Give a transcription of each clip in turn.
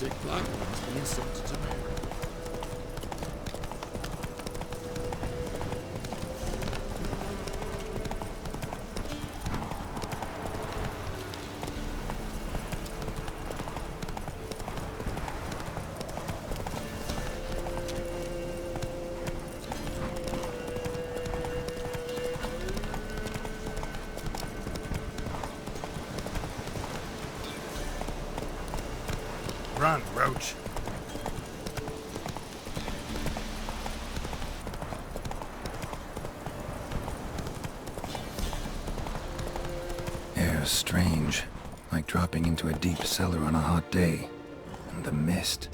sick black ones being sent to America. Run, Roach. Air's strange, like dropping into a deep cellar on a hot day. And the mist.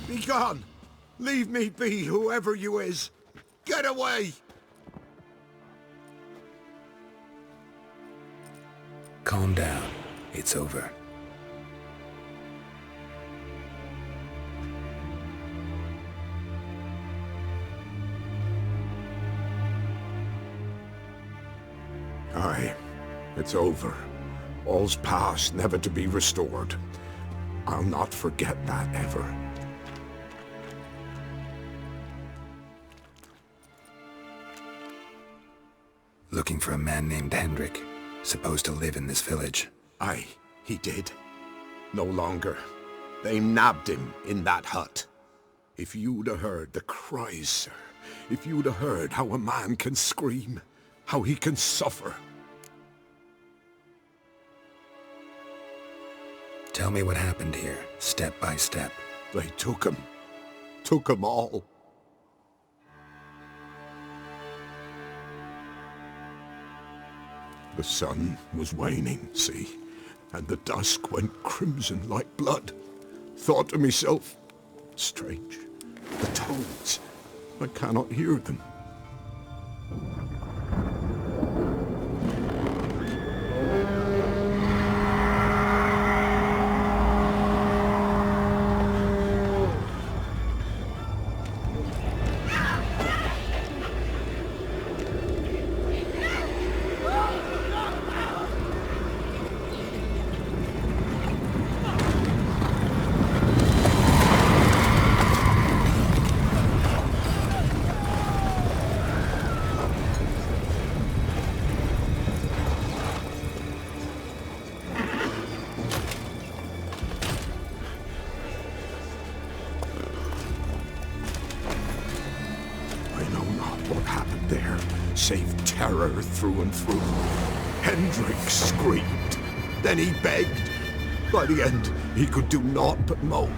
Be gone! Leave me be, whoever you is! Get away! Calm down. It's over. Aye, it's over. All's past, never to be restored. I'll not forget that ever. Looking for a man named Hendrik, supposed to live in this village. Aye, he did. No longer. They nabbed him in that hut. If you'd have heard the cries, sir. If you'd have heard how a man can scream. How he can suffer. Tell me what happened here, step by step. They took him. Took him all. The sun was waning, see? And the dusk went crimson like blood. Thought to myself, strange, the toads, I cannot hear them. Save terror through and through. Hendrik screamed. Then he begged. By the end, he could do naught but moan.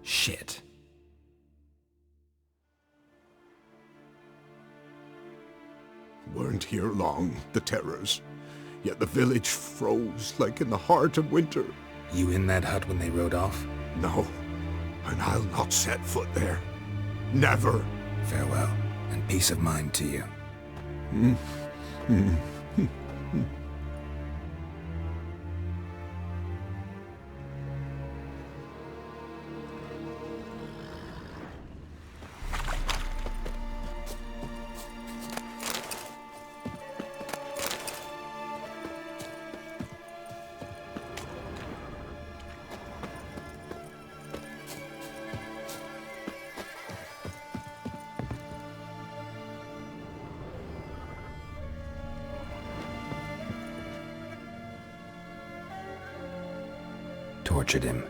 Shit. Weren't here long, the terrors. Yet the village froze like in the heart of winter. You in that hut when they rode off? No, and I'll not set foot there. Never. Farewell, and peace of mind to you. Tortured him.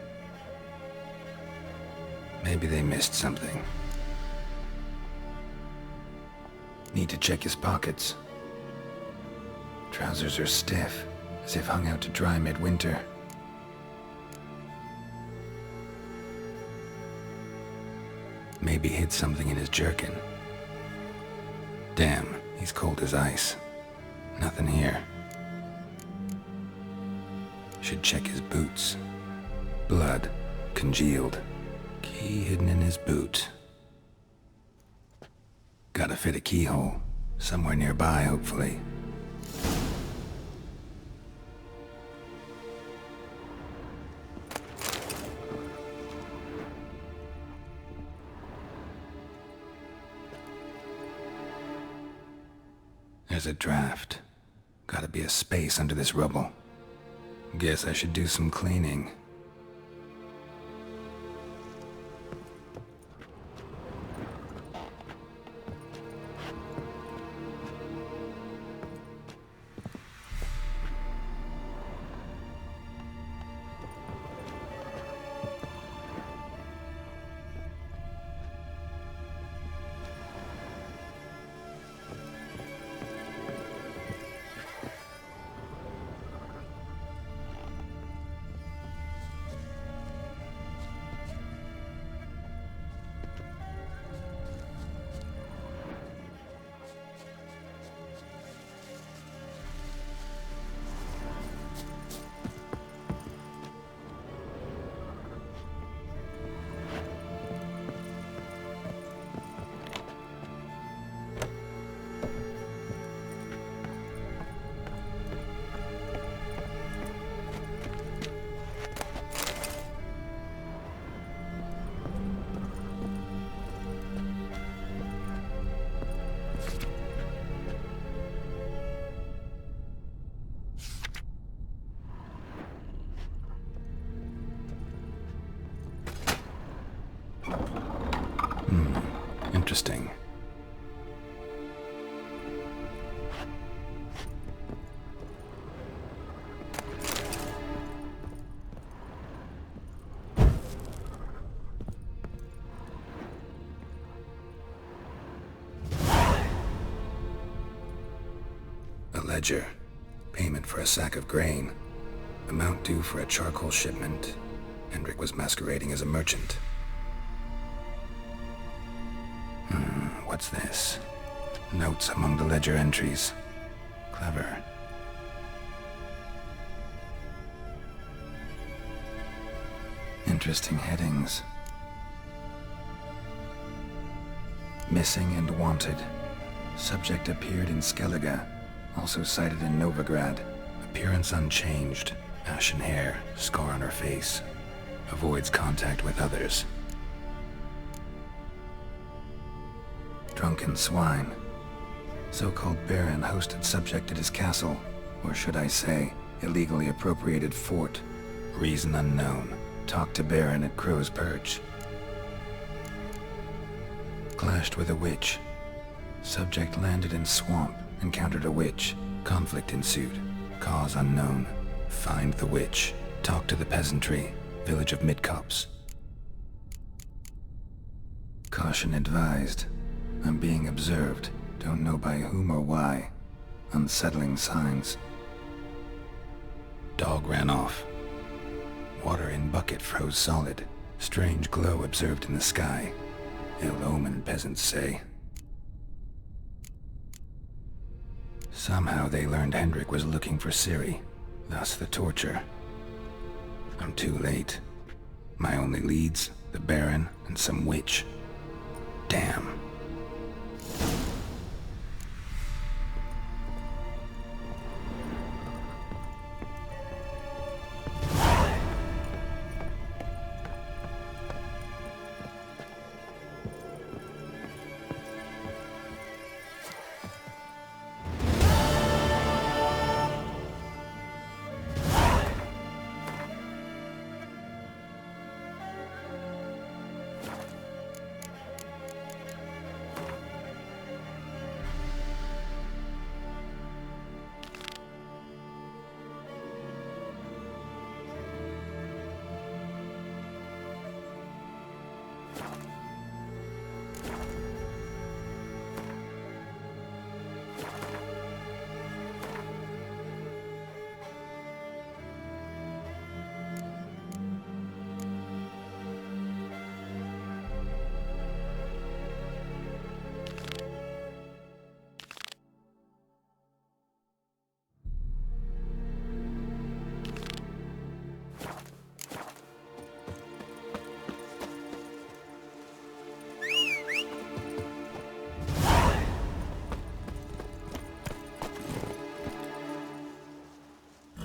Maybe they missed something. Need to check his pockets. Trousers are stiff, as if hung out to dry midwinter. Maybe hid something in his jerkin. Damn, he's cold as ice. Nothing here. Should check his boots. Blood, congealed. Key hidden in his boot. Gotta fit a keyhole. Somewhere nearby, hopefully. There's a draft. Gotta be a space under this rubble. Guess I should do some cleaning. Interesting. A ledger. Payment for a sack of grain. Amount due for a charcoal shipment. Hendrik was masquerading as a merchant. What's this? Notes among the ledger entries. Clever. Interesting headings. Missing and wanted. Subject appeared in Skellige. Also cited in Novigrad. Appearance unchanged. Ashen hair. Scar on her face. Avoids contact with others. Drunken swine. So-called Baron hosted subject at his castle, or should I say, illegally appropriated fort. Reason unknown. Talked to Baron at Crow's Perch. Clashed with a witch. Subject landed in swamp, encountered a witch. Conflict ensued. Cause unknown. Find the witch. Talk to the peasantry. Village of Midcopse. Caution advised. I'm being observed. Don't know by whom or why. Unsettling signs. Dog ran off. Water in bucket froze solid. Strange glow observed in the sky. Ill omen, peasants say. Somehow they learned Hendrik was looking for Ciri. Thus the torture. I'm too late. My only leads, the Baron and some witch. Damn.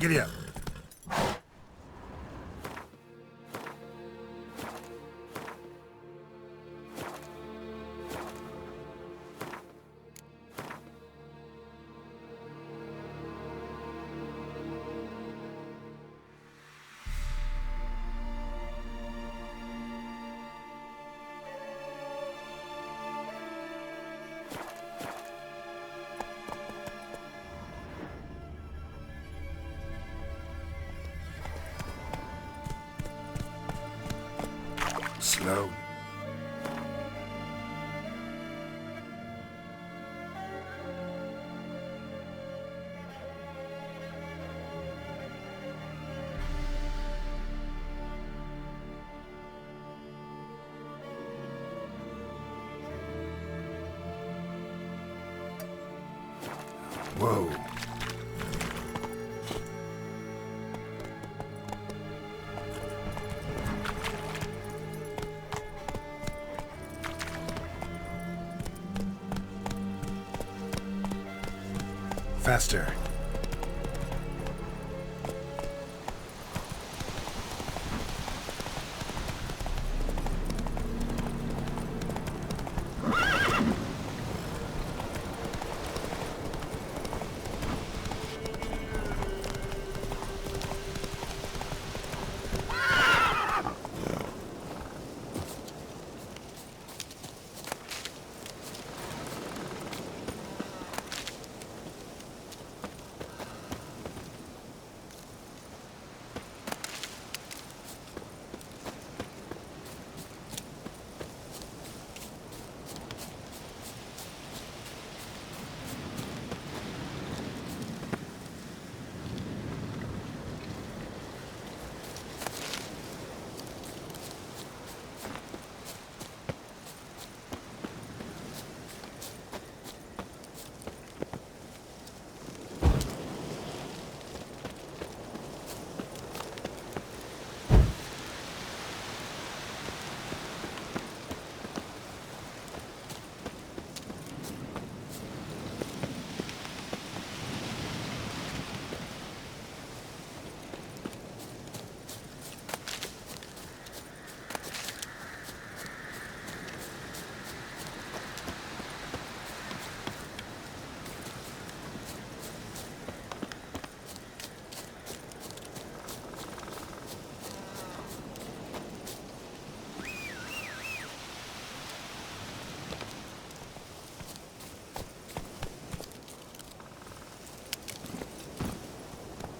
Giddy up. Slow. Whoa. Faster.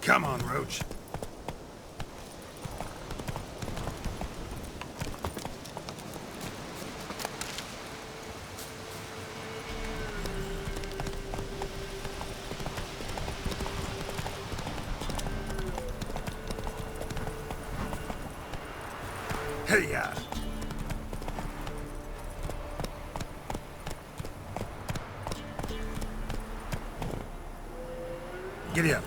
Come on, Roach. Hey, ya. Giddy up.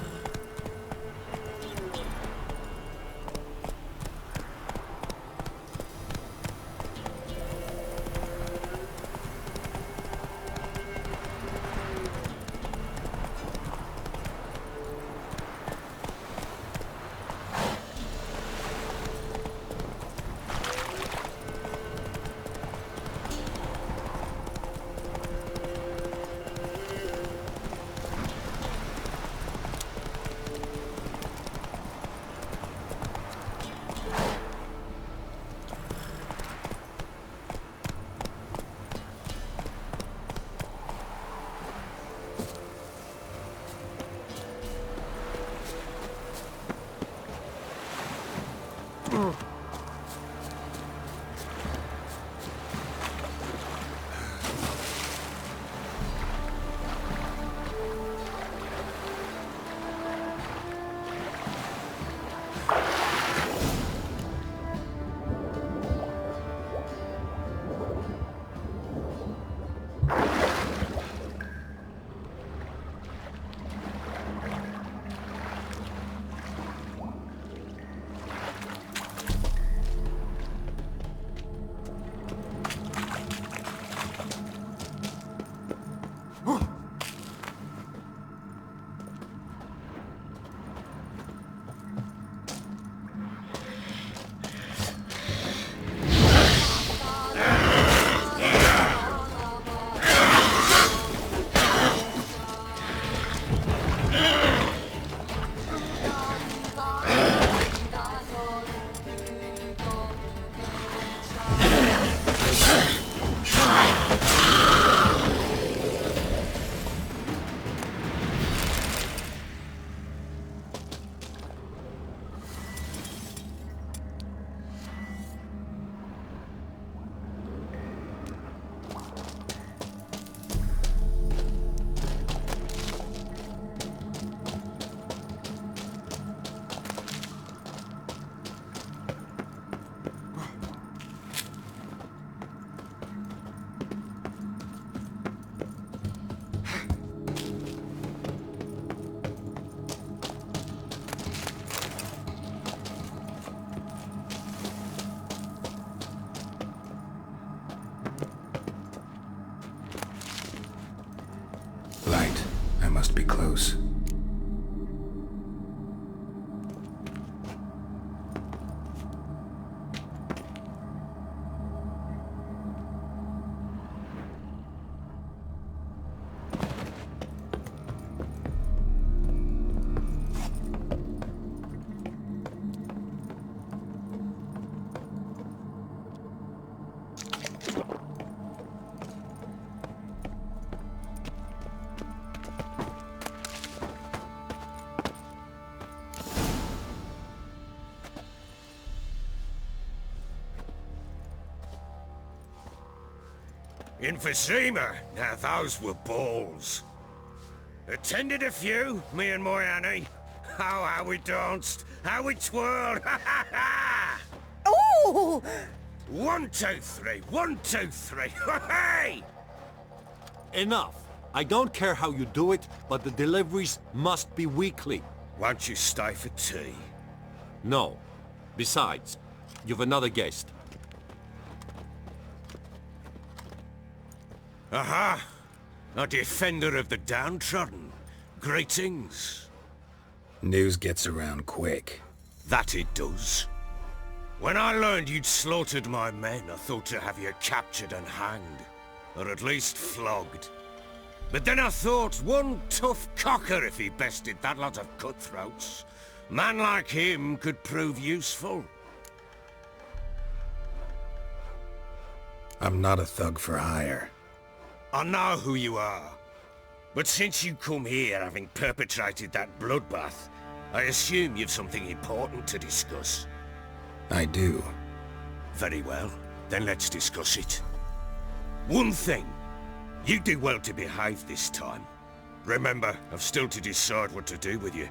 close. Emphysema. Now those were balls. Attended a few, me and my Annie. Oh, how we danced, how we twirled. Ooh! 1, 2, 3, 1, 2, 3. Hey! Enough. I don't care how you do it, but the deliveries must be weekly. Won't you stay for tea? No. Besides, you've another guest. Aha! A defender of the downtrodden. Greetings. News gets around quick. That it does. When I learned you'd slaughtered my men, I thought to have you captured and hanged. Or at least flogged. But then I thought, one tough cocker if he bested that lot of cutthroats. Man like him could prove useful. I'm not a thug for hire. I know who you are. But since you come here having perpetrated that bloodbath, I assume you've something important to discuss. I do. Very well, then let's discuss it. One thing, you do well to behave this time. Remember, I've still to decide what to do with you.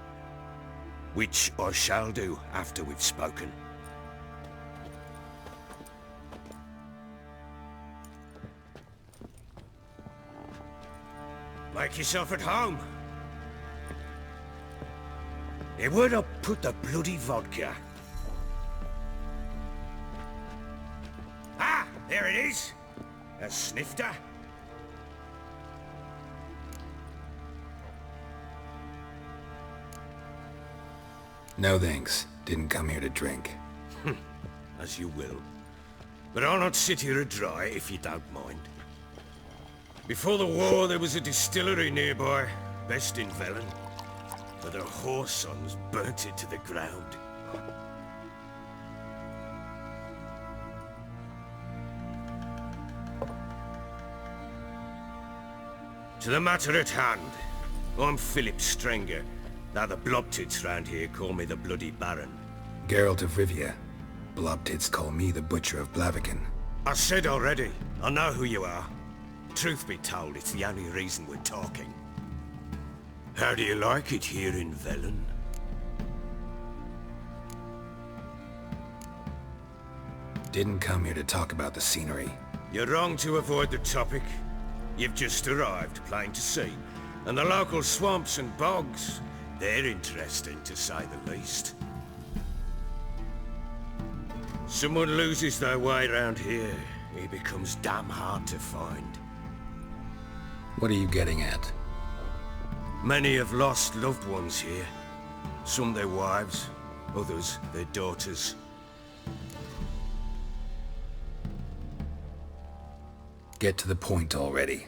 Which I shall do after we've spoken. Make yourself at home. Here, where'd I put the bloody vodka? Ah, there it is. A snifter. No thanks. Didn't come here to drink. As you will. But I'll not sit here dry if you don't mind. Before the war, there was a distillery nearby, best in Velen. But their horse sons burnt it to the ground. To the matter at hand, I'm Philip Strenger. Now the blobtits round here call me the Bloody Baron. Geralt of Rivia. Blobtits call me the Butcher of Blaviken. I said already, I know who you are. Truth be told, it's the only reason we're talking. How do you like it here in Velen? Didn't come here to talk about the scenery. You're wrong to avoid the topic. You've just arrived, plain to see. And the local swamps and bogs, they're interesting to say the least. Someone loses their way around here, he becomes damn hard to find. What are you getting at? Many have lost loved ones here. Some their wives, others their daughters. Get to the point already.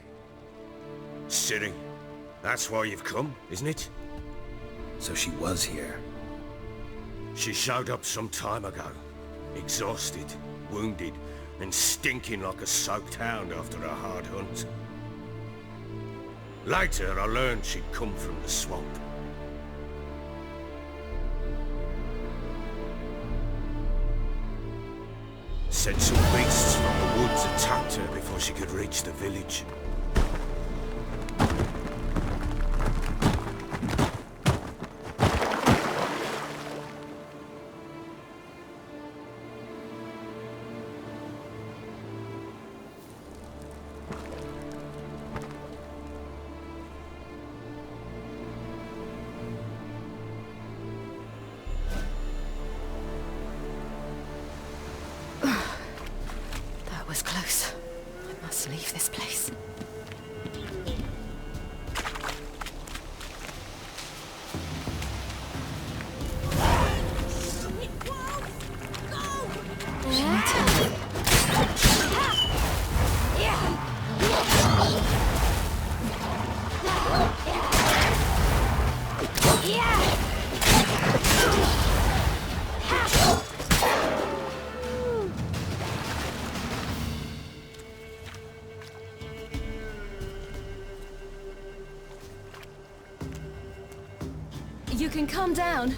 Ciri, that's why you've come, isn't it? So she was here. She showed up some time ago. Exhausted, wounded, and stinking like a soaked hound after a hard hunt. Later, I learned she'd come from the swamp. Said some beasts from the woods attacked her before she could reach the village. That was close. I must leave this place. can calm down.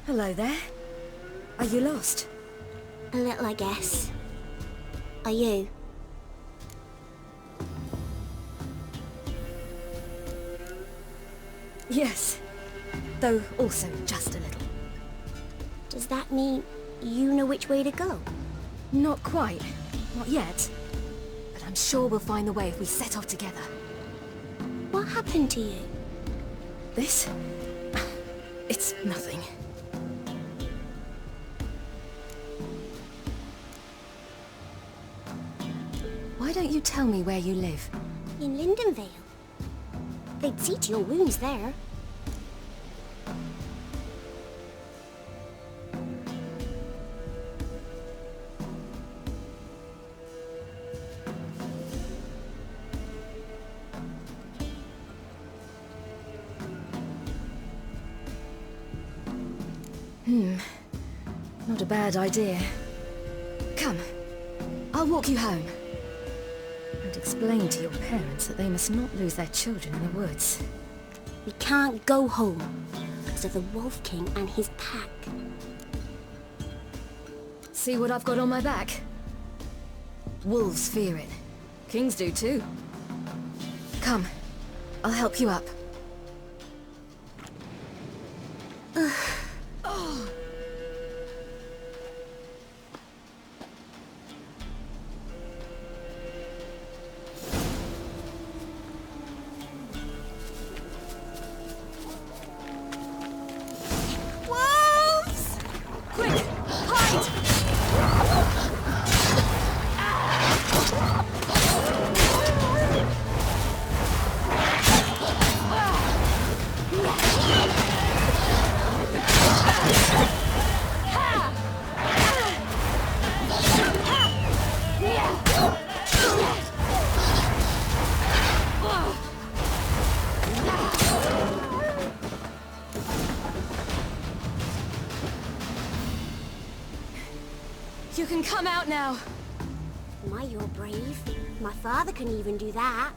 Hello there. Are you lost? A little, I guess. Are you? Yes. Though also just a little. Does that mean you know which way to go? Not quite. Not yet. But I'm sure we'll find the way if we set off together. What happened to you? This? It's nothing. Why don't you tell me where you live? In Lindenvale. They'd see to your wounds there. Not a bad idea. Come, I'll walk you home. And explain to your parents that they must not lose their children in the woods. We can't go home because of the Wolf King and his pack. See what I've got on my back? Wolves fear it. Kings do too. Come, I'll help you up. Wolves! Quick, hide! You can come out now. My, you're brave. My father couldn't even do that.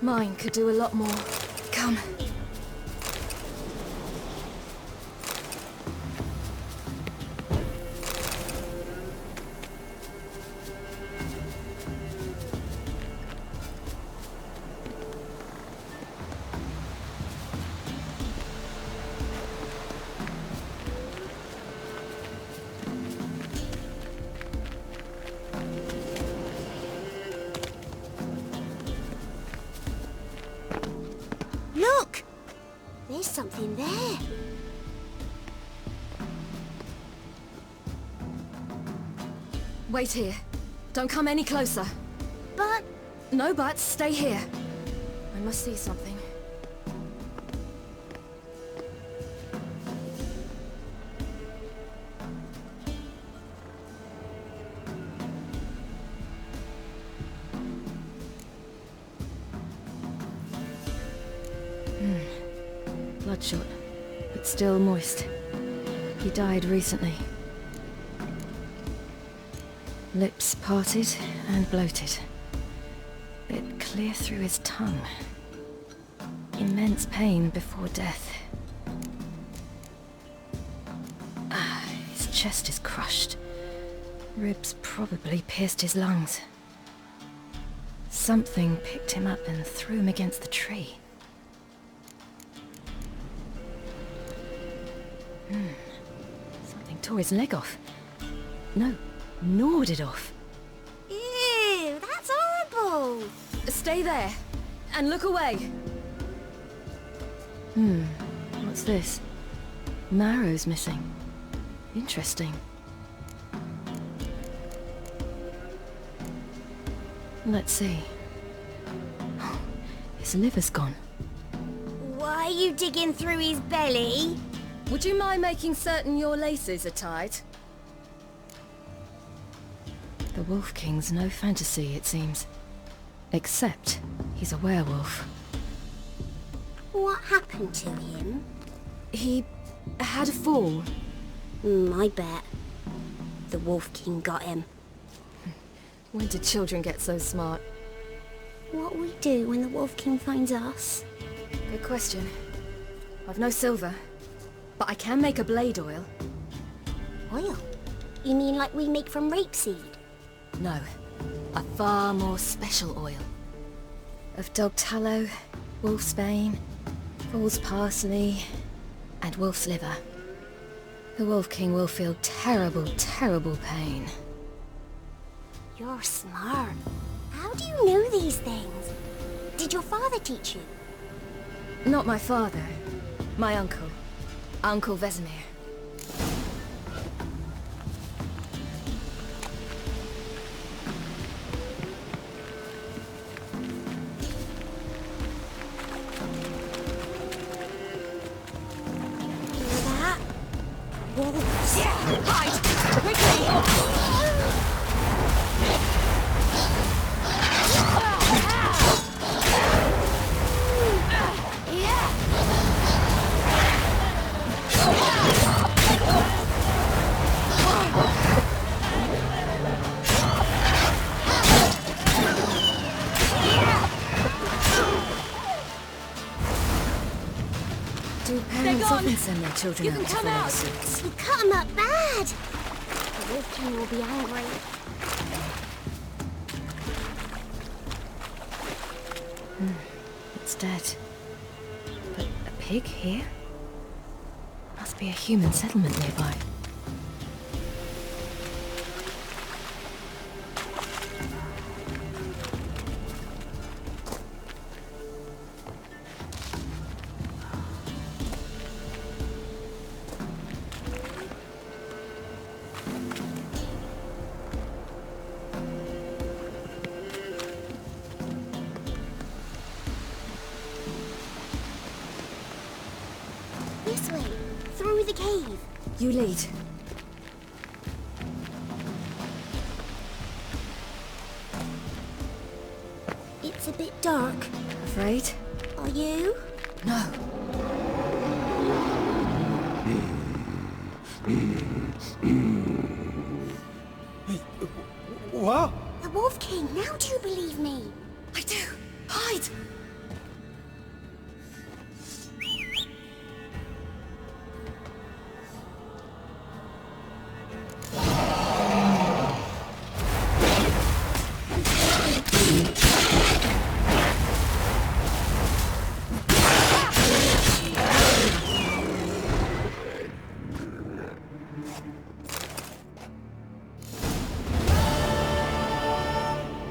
Mine could do a lot more. Come. Look! There's something there. Wait here. Don't come any closer. But No buts, stay here. I must see something. Bloodshot, but still moist. He died recently. Lips parted and bloated. Bit clear through his tongue. Immense pain before death. His chest is crushed. Ribs probably pierced his lungs. Something picked him up and threw him against the tree. Something tore his leg off. No, gnawed it off. ew, that's horrible. Stay there, and look away. What's this? Marrow's missing. Interesting. Let's see. His liver's gone. Why are you digging through his belly? Would you mind making certain your laces are tied? The Wolf King's no fantasy, it seems. Except he's a werewolf. What happened to him? He had a fall. I bet. The Wolf King got him. When did children get so smart? What we do when the Wolf King finds us? Good question. I've no silver, but I can make a blade oil. Oil? You mean like we make from rapeseed? No, a far more special oil. Of dog tallow, wolfsbane, fool's parsley, and wolf's liver. The Wolf King will feel terrible, terrible pain. You're smart. How do you know these things? Did your father teach you? Not my father. My uncle. Uncle Vesemir. Hear that? Wolves. Hide! Quickly! Do parents often send their children out to follow the suits? You cut him up bad. The Wolf King will be angry. It's dead. But a pig here? Must be a human settlement nearby. This way, through the cave. You lead. It's a bit dark. Afraid? Are you? No. What? The Wolf King, now do you believe me? I do. Hide!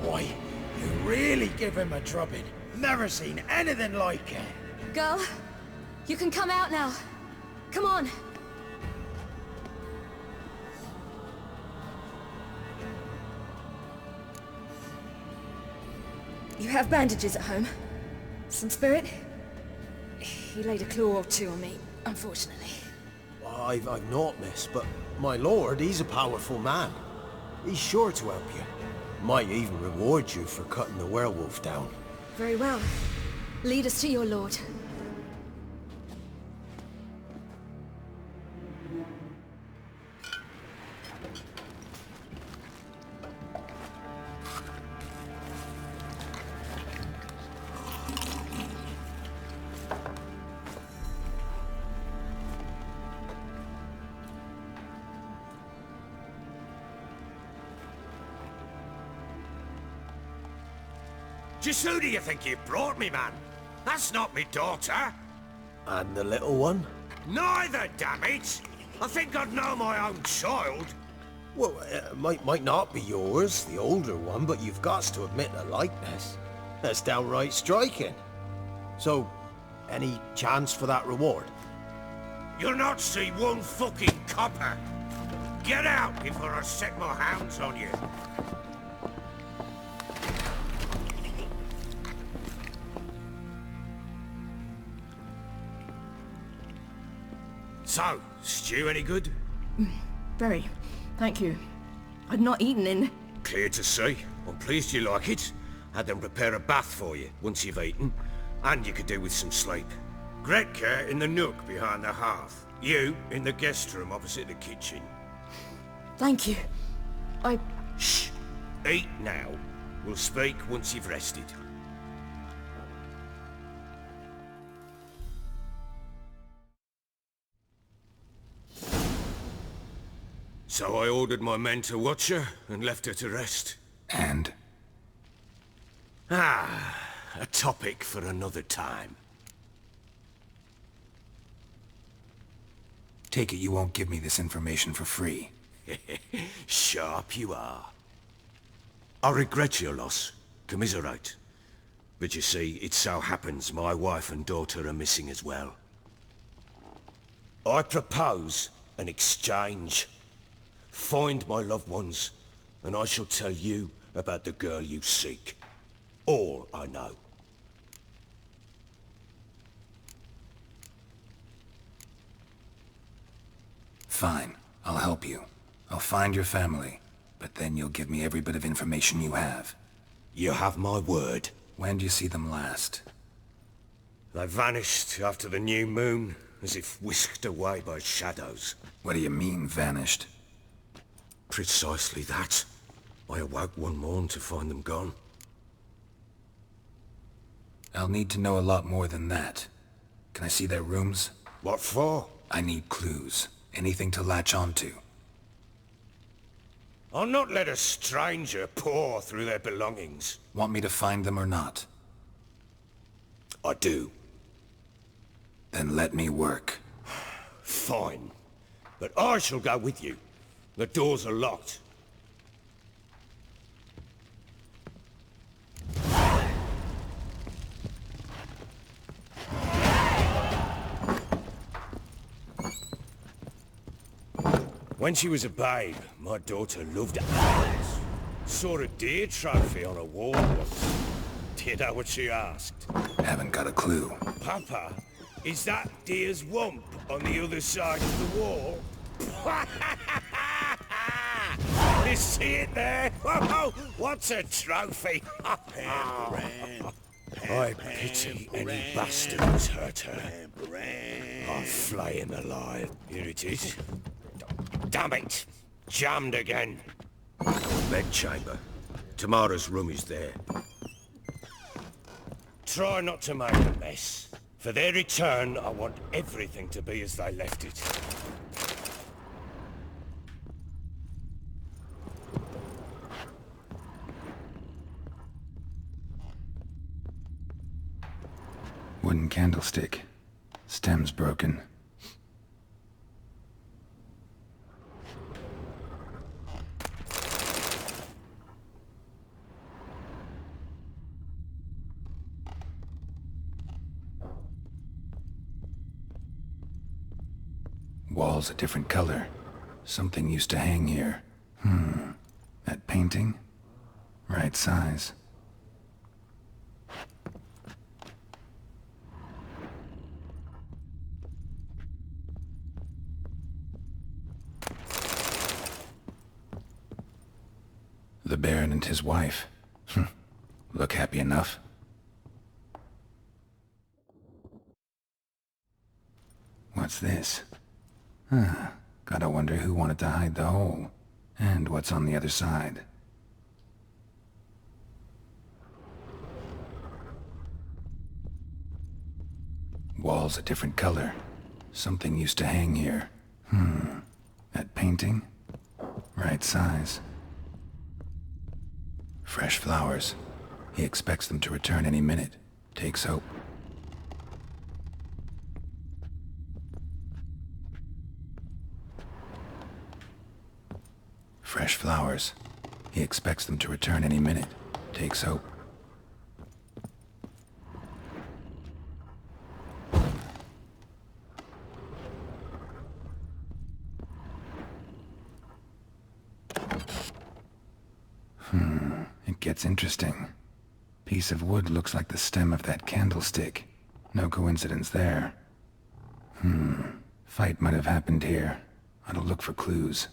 Boy, you really give him a drubbing. Never seen anything like it. Girl, you can come out now. Come on. You have bandages at home? Some spirit? He laid a claw or two on me, unfortunately. I've not, miss, but my lord, he's a powerful man. He's sure to help you. Might even reward you for cutting the werewolf down. Very well. Lead us to your lord. Just who do you think you brought me, man? That's not me daughter. And the little one? Neither, damn it! I think I'd know my own child. Well, it might not be yours, the older one, but you've got to admit the likeness. That's downright striking. So, any chance for that reward? You'll not see one fucking copper. Get out before I set my hounds on you. So, stew any good? Very. Thank you. I'd not eaten in... Clear to see. I'm pleased you like it. Had them prepare a bath for you once you've eaten, and you could do with some sleep. Gretka in the nook behind the hearth. You in the guest room opposite the kitchen. Thank you. Shh! Eat now. We'll speak once you've rested. So I ordered my men to watch her and left her to rest. And? A topic for another time. Take it you won't give me this information for free. Sharp you are. I regret your loss. Commiserate. But you see, it so happens my wife and daughter are missing as well. I propose an exchange. Find my loved ones, and I shall tell you about the girl you seek. All I know. Fine. I'll help you. I'll find your family, but then you'll give me every bit of information you have. You have my word. When do you see them last? They vanished after the new moon, as if whisked away by shadows. What do you mean, vanished? Precisely that. I awoke one morn to find them gone. I'll need to know a lot more than that. Can I see their rooms? What for? I need clues. Anything to latch onto. I'll not let a stranger pore through their belongings. Want me to find them or not? I do. Then let me work. Fine. But I shall go with you. The doors are locked. When she was a babe, my daughter loved animals. Saw a deer trophy on a wall once. Do you know what she asked? Haven't got a clue. Papa, is that deer's wump on the other side of the wall? You see it there? Whoa, what's a trophy? I pity any bastard who's hurt her. I'll flay him alive. Here it is. Damn it! Jammed again. Bedchamber. Tamara's room is there. Try not to make a mess. For their return, I want everything to be as they left it. Wooden candlestick. Stem's broken. Wall's a different color. Something used to hang here. That painting? Right size. The Baron and his wife. Look happy enough. What's this? Gotta wonder who wanted to hide the hole. And what's on the other side. Wall's a different color. Something used to hang here. That painting? Right size. Fresh flowers. He expects them to return any minute. Takes hope. Fresh flowers. He expects them to return any minute. Takes hope. It gets interesting. Piece of wood looks like the stem of that candlestick. No coincidence there. Fight might have happened here. I'll look for clues.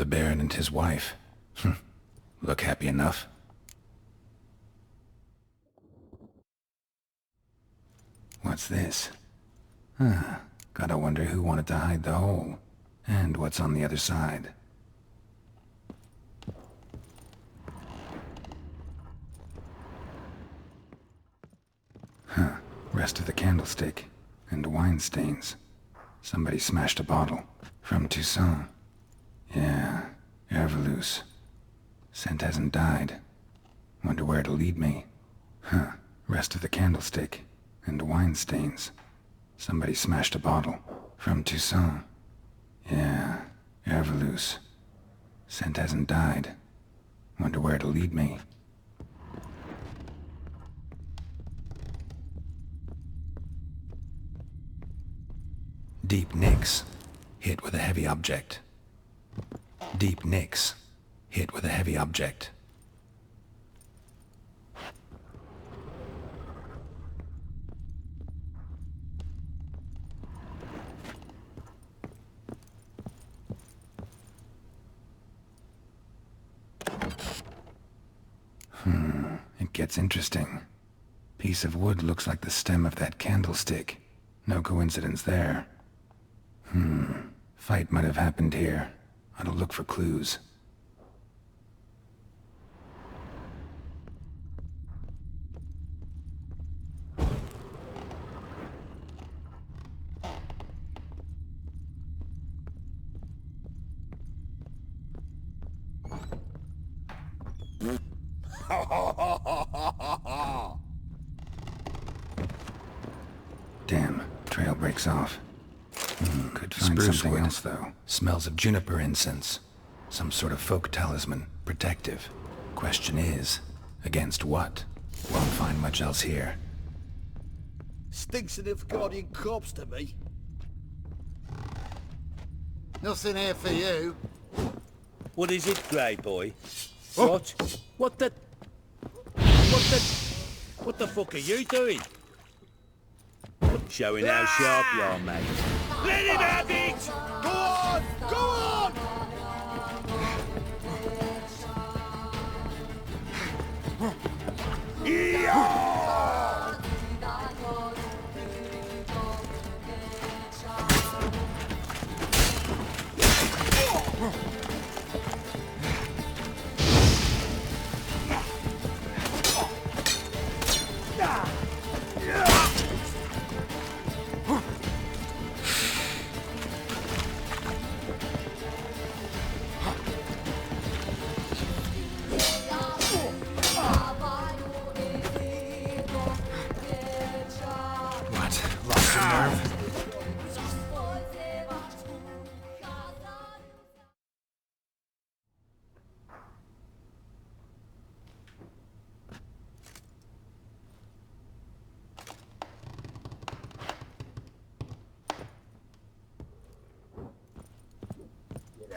the Baron and his wife. Look happy enough. What's this? Gotta wonder who wanted to hide the hole. And what's on the other side. Rest of the candlestick. And wine stains. Somebody smashed a bottle. From Toussaint. Yeah, Herveloos. Scent hasn't died. Wonder where it'll lead me. Rest of the candlestick. And wine stains. Somebody smashed a bottle. From Toussaint. Yeah, Herveloos. Scent hasn't died. Wonder where it'll lead me. Deep nicks. Hit with a heavy object. Deep nicks. Hit with a heavy object. It gets interesting. Piece of wood looks like the stem of that candlestick. No coincidence there. Fight might have happened here. I'll look for clues. Damn, trail breaks off. Could find something else, though. Smells of juniper incense. Some sort of folk talisman. Protective. Question is, against what? Won't find much else here. Stinks of Nilfgaardian corpse to me. Nothing here for you. What is it, Grey Boy? Oh. What? What the fuck are you doing? Showing how sharp you are, mate. Let him have it! Go on! Go on!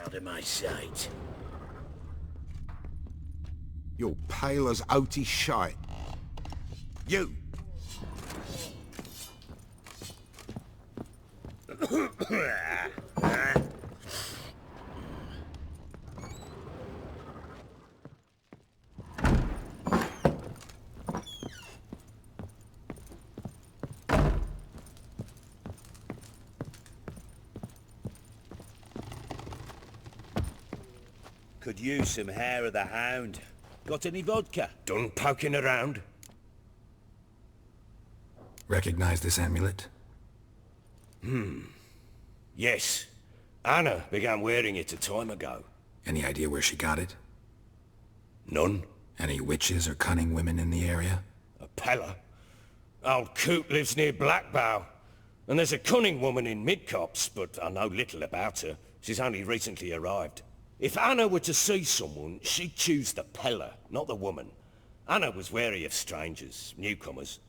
Out of my sight. You're pale as outy shite. You! Could use some hair of the hound. Got any vodka? Done poking around? Recognize this amulet? Yes. Anna began wearing it a time ago. Any idea where she got it? None. Any witches or cunning women in the area? A Pella. Old Coot lives near Blackbow. And there's a cunning woman in Midcopse, but I know little about her. She's only recently arrived. If Anna were to see someone, she'd choose the Pella, not the woman. Anna was wary of strangers, newcomers.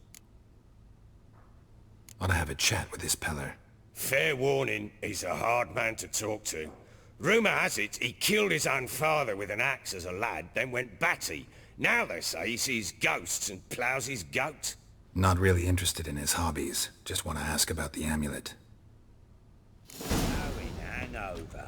Ought to have a chat with this Peller. Fair warning, he's a hard man to talk to. Rumour has it he killed his own father with an axe as a lad, then went batty. Now they say he sees ghosts and ploughs his goat. Not really interested in his hobbies. Just want to ask about the amulet. Going hangover.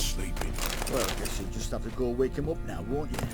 sleeping. Well, I guess you'll just have to go wake him up now, won't you?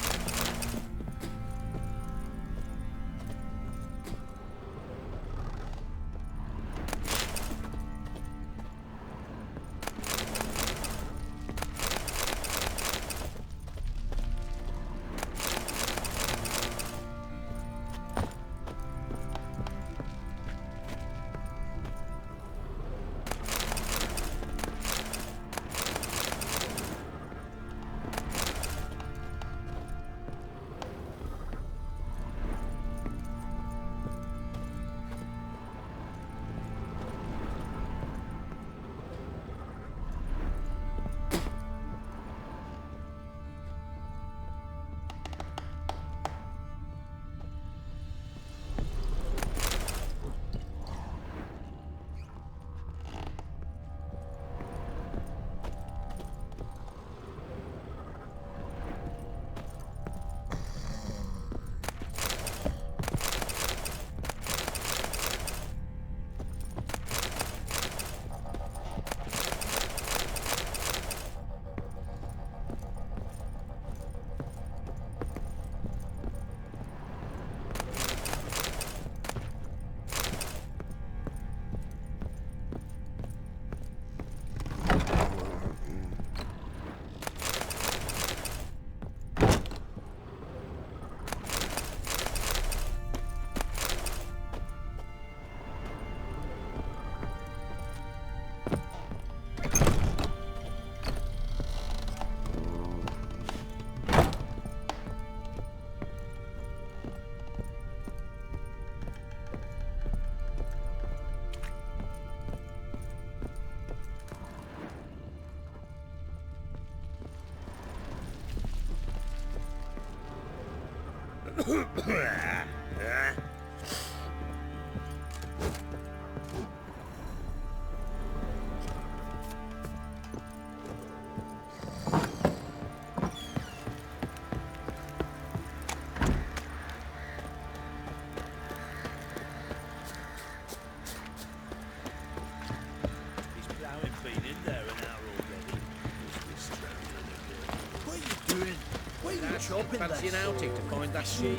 Fancy an outing to find that sheep?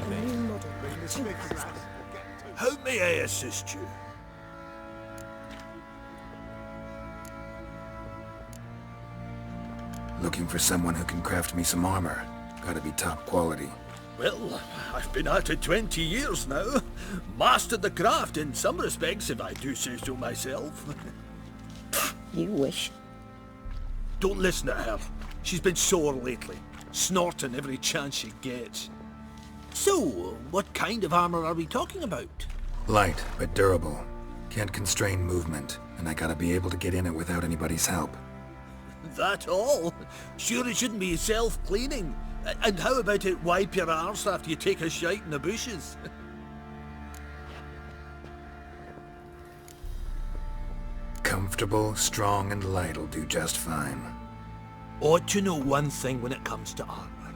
How may I assist you? Looking for someone who can craft me some armor. Gotta be top quality. Well, I've been at it 20 years now. Mastered the craft in some respects, if I do say so myself. You wish. Don't listen to her. She's been sore lately, snorting every chance she gets. So, what kind of armor are we talking about? Light, but durable. Can't constrain movement, and I gotta be able to get in it without anybody's help. That all? Sure it shouldn't be self-cleaning. And how about it wipe your arse after you take a shite in the bushes? Comfortable, strong, and light'll do just fine. Ought to know one thing when it comes to armor.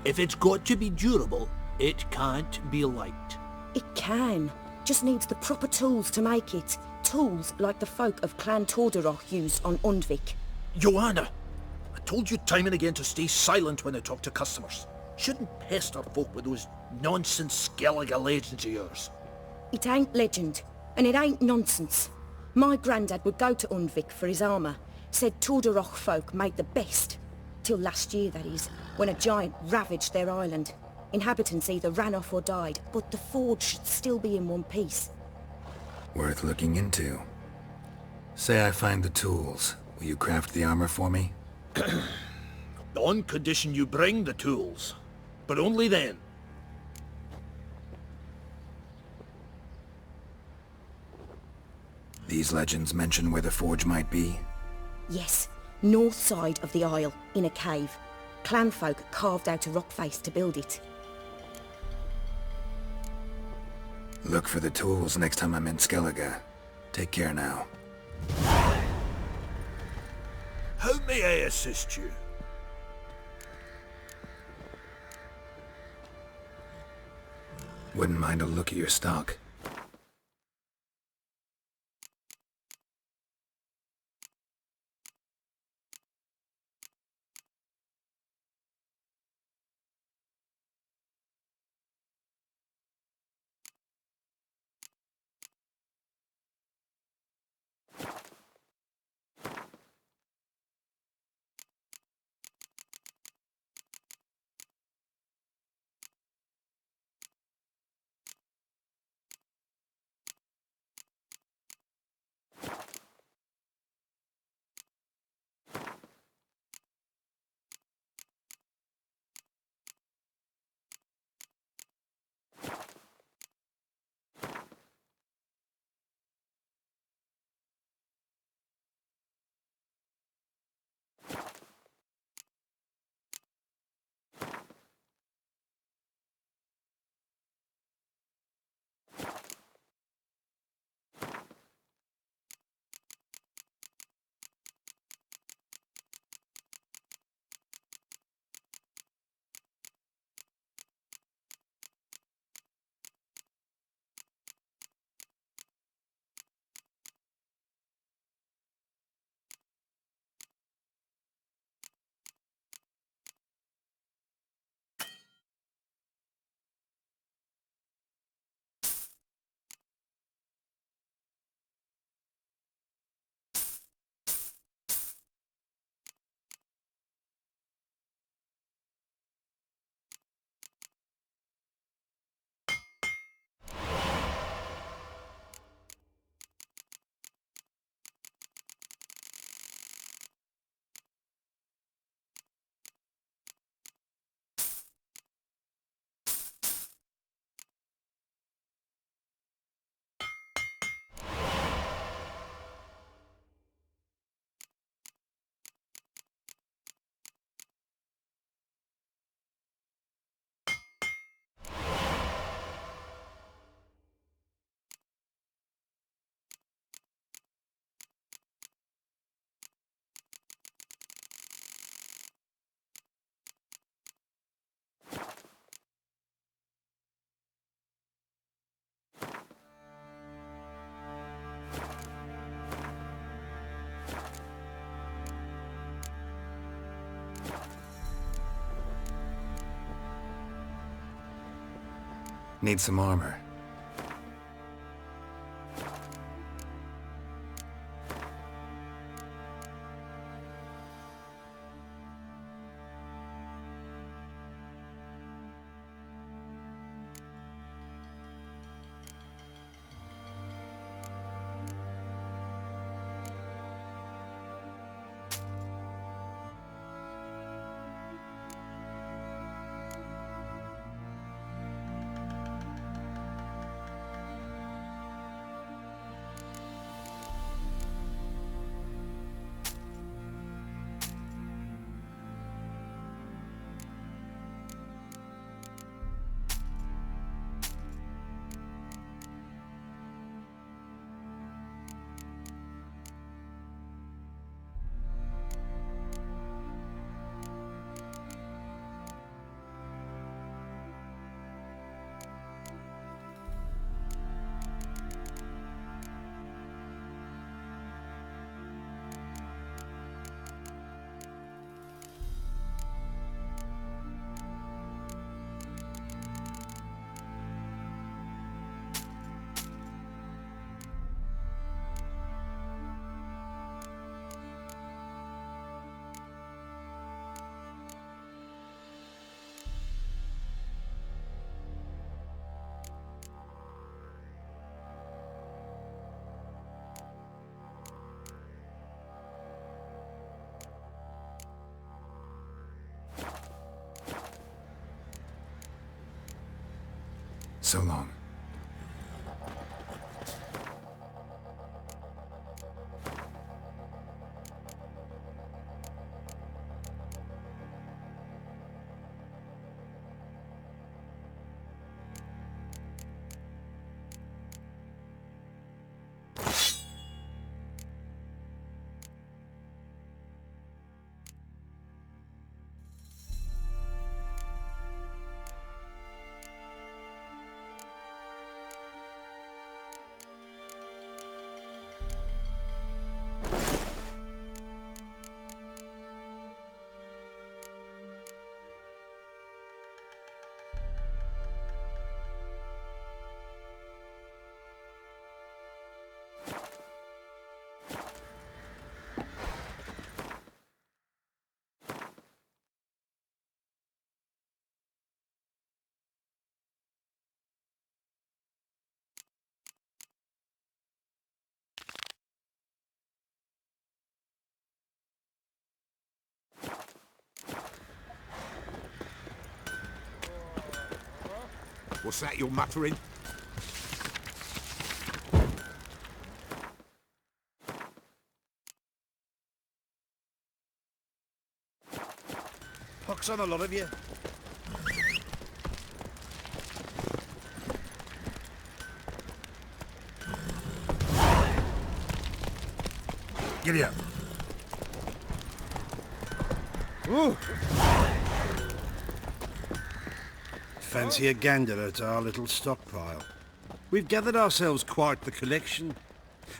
If it's got to be durable, it can't be light. It can. Just needs the proper tools to make it. Tools like the folk of Clan Tordarroch use on Undvik. Joanna, I told you time and again to stay silent when I talk to customers. Shouldn't pester folk with those nonsense Skellige legends of yours. It ain't legend, and it ain't nonsense. My granddad would go to Undvik for his armour. Said Tordarroch folk made the best. Till last year, that is, when a giant ravaged their island. Inhabitants either ran off or died, but the forge should still be in one piece. Worth looking into. Say I find the tools. Will you craft the armor for me? On condition you bring the tools. But only then. These legends mention where the forge might be? Yes, north side of the isle, in a cave. Clanfolk carved out a rock face to build it. Look for the tools next time I'm in Skellige. Take care now. How may I assist you? Wouldn't mind a look at your stock. Need some armor. So long. What's that you're muttering? Pox on a lot of you. Giddy up. Ooh. Fancy a gander at our little stockpile. We've gathered ourselves quite the collection.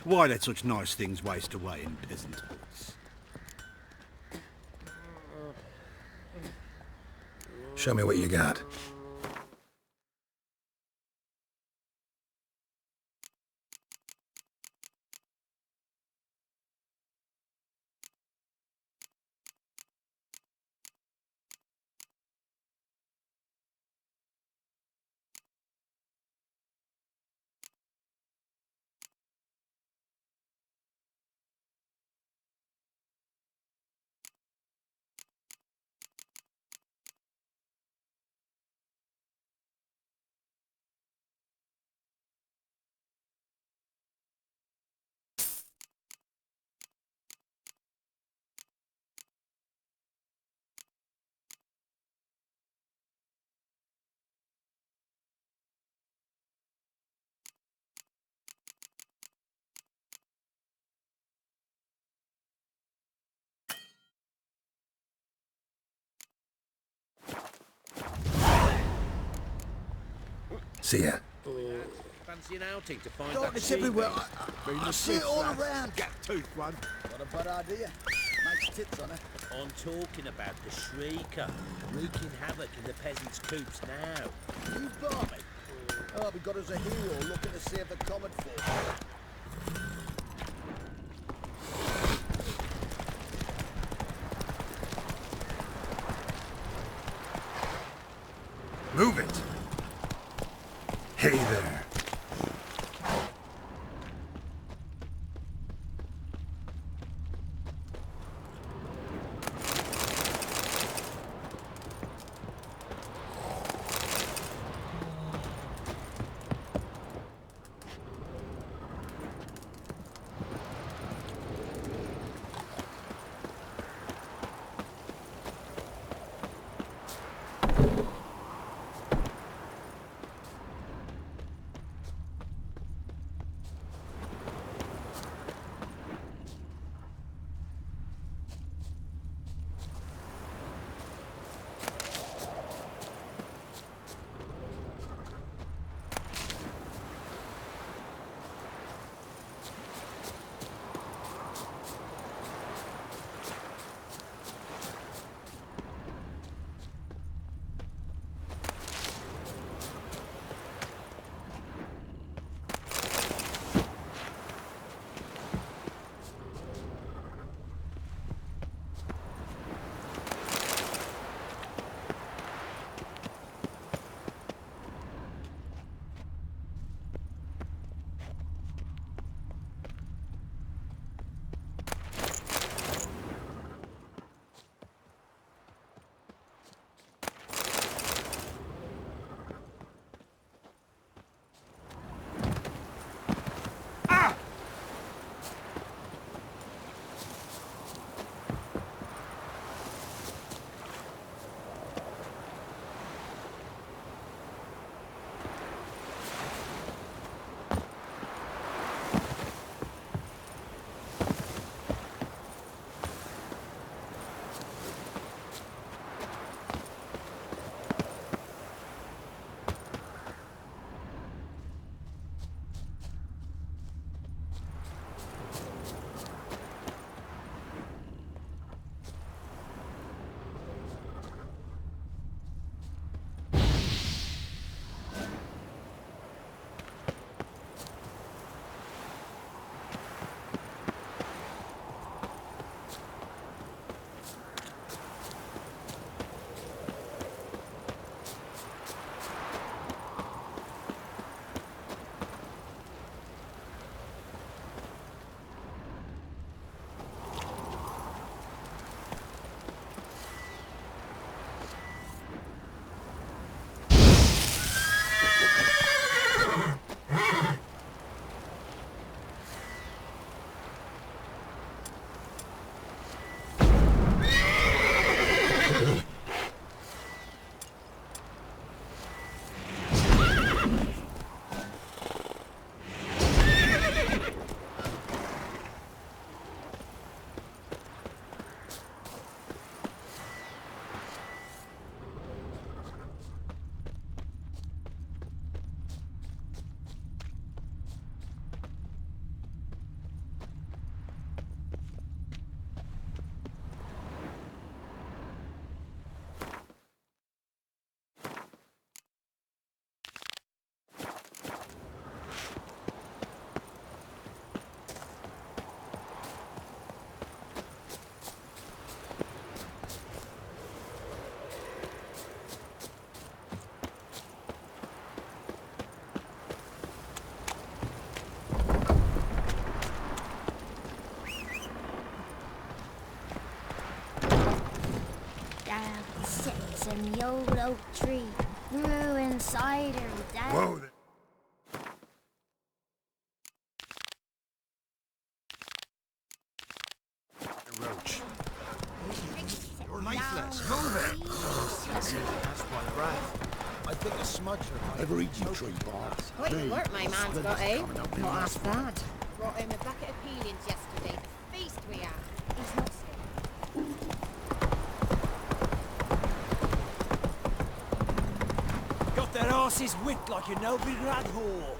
Why let such nice things waste away in peasant huts? Show me what you got. See ya. Fancy an outing to find God, that it's sheep? everywhere. I see it all around. Get tooth one. What a bad idea. Makes tits on her. I'm talking about the Shrieker, wreaking havoc in the peasants' coops now. You barmy. Oh, we got us a hero looking to save the common folk. Move it! Hey there. Sits in the old oak tree, brewing cider down. Whoa there. Roach. You're lifeless. Move it! That's one breath. I think a smudger might... Ever eat you tree bark? Quite the work my man's got, eh? Not half bad. Brought him a bucket of peelings yesterday. The feast we had. He's not scared. Got their asses whipped like a Novigrad whore.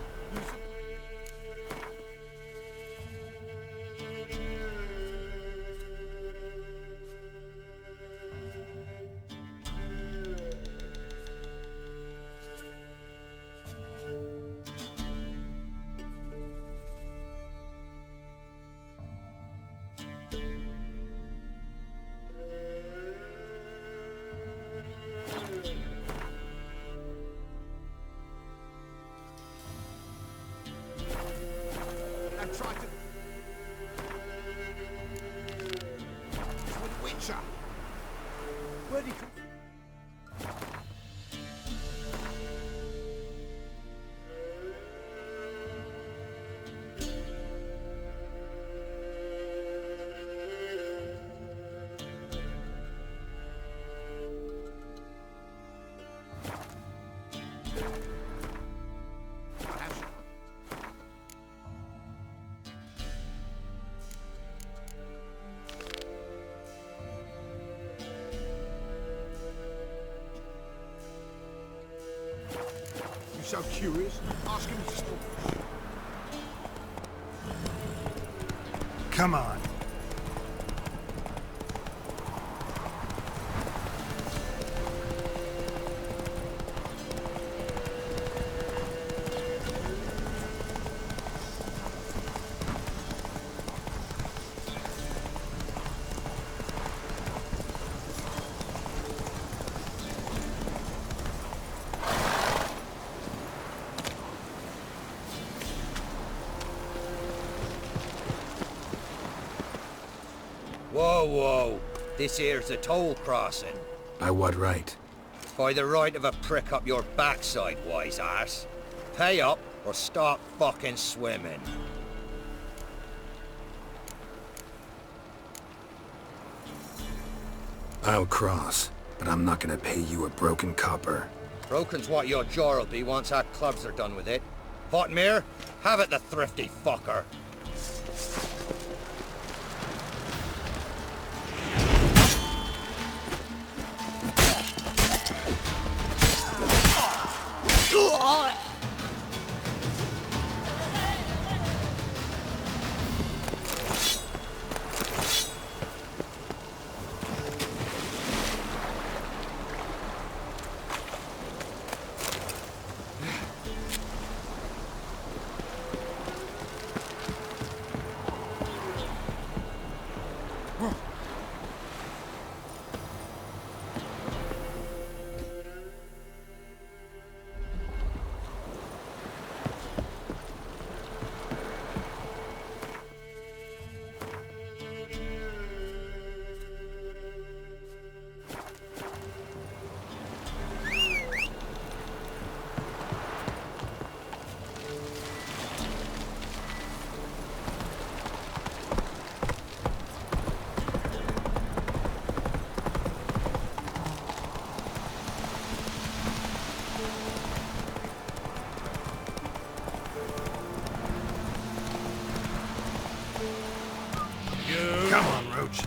Where'd he come? So curious, ask him his story. Come on. Whoa, whoa. This here's a toll crossing. By what right? By the right of a prick up your backside, wise ass. Pay up or stop fucking swimming. I'll cross, but I'm not gonna pay you a broken copper. Broken's what your jaw'll be once our clubs are done with it. Hotmere, have it, the thrifty fucker. Come on, Roach.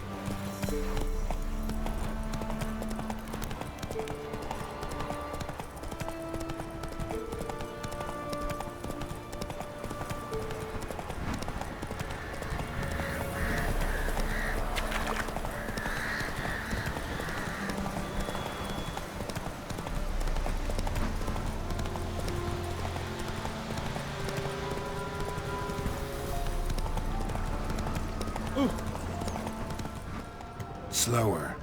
Slower.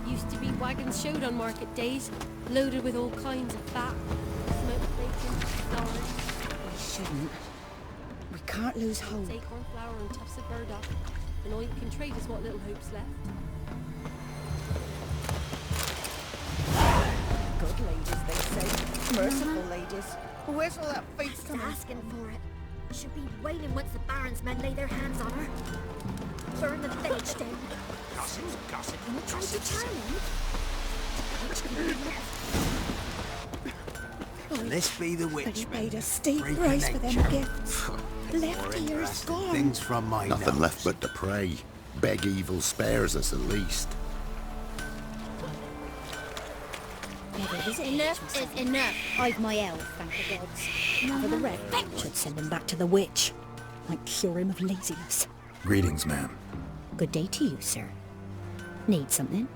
Used to be wagons showed on market days, loaded with all kinds of fat, smoked bacon, flowers. We shouldn't. We can't lose hope. Acorn flour and tufts of burdock, and all you can trade is what little hope's left. Good ladies, they say. Merciful ladies. Where's all that faith Just coming? asking for it. She'll be wailing once the Baron's men lay their hands on her. Burn the village down. Gossip, gossip, Can you try to turn him? This be the But he witch, paid man. a steep Freak price of for them nature. gifts. Left ears Interesting gone. things from my Nothing nose. left but to pray. Beg evil spares us at least. Enough is enough. I've my elf, thank the gods. For the rest, should send him back to the witch. Might cure him of laziness. Greetings, ma'am. Good day to you, sir. Need something?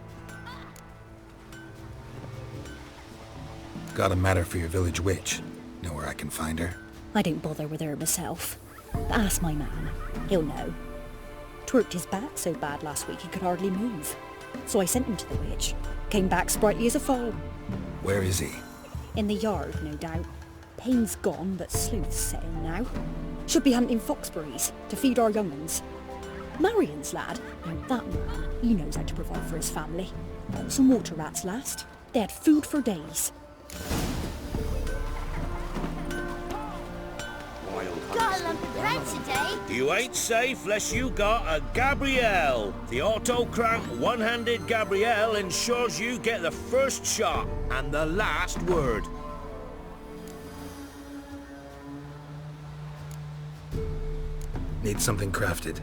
Got a matter for your village witch. Know where I can find her? I don't bother with her myself. But ask my man. He'll know. Twerked his back so bad last week he could hardly move. So I sent him to the witch. Came back sprightly as a foal. Where is he? In the yard, no doubt. Pain's gone, but sleuth's set in now. Should be hunting foxberries to feed our young uns. Marion's lad, now that man, he knows how to provide for his family. Got some water rats last. They had food for days. Got a lump of bread today. You ain't safe less you got a Gabrielle. The autocrank one-handed Gabrielle ensures you get the first shot and the last word. Need something crafted.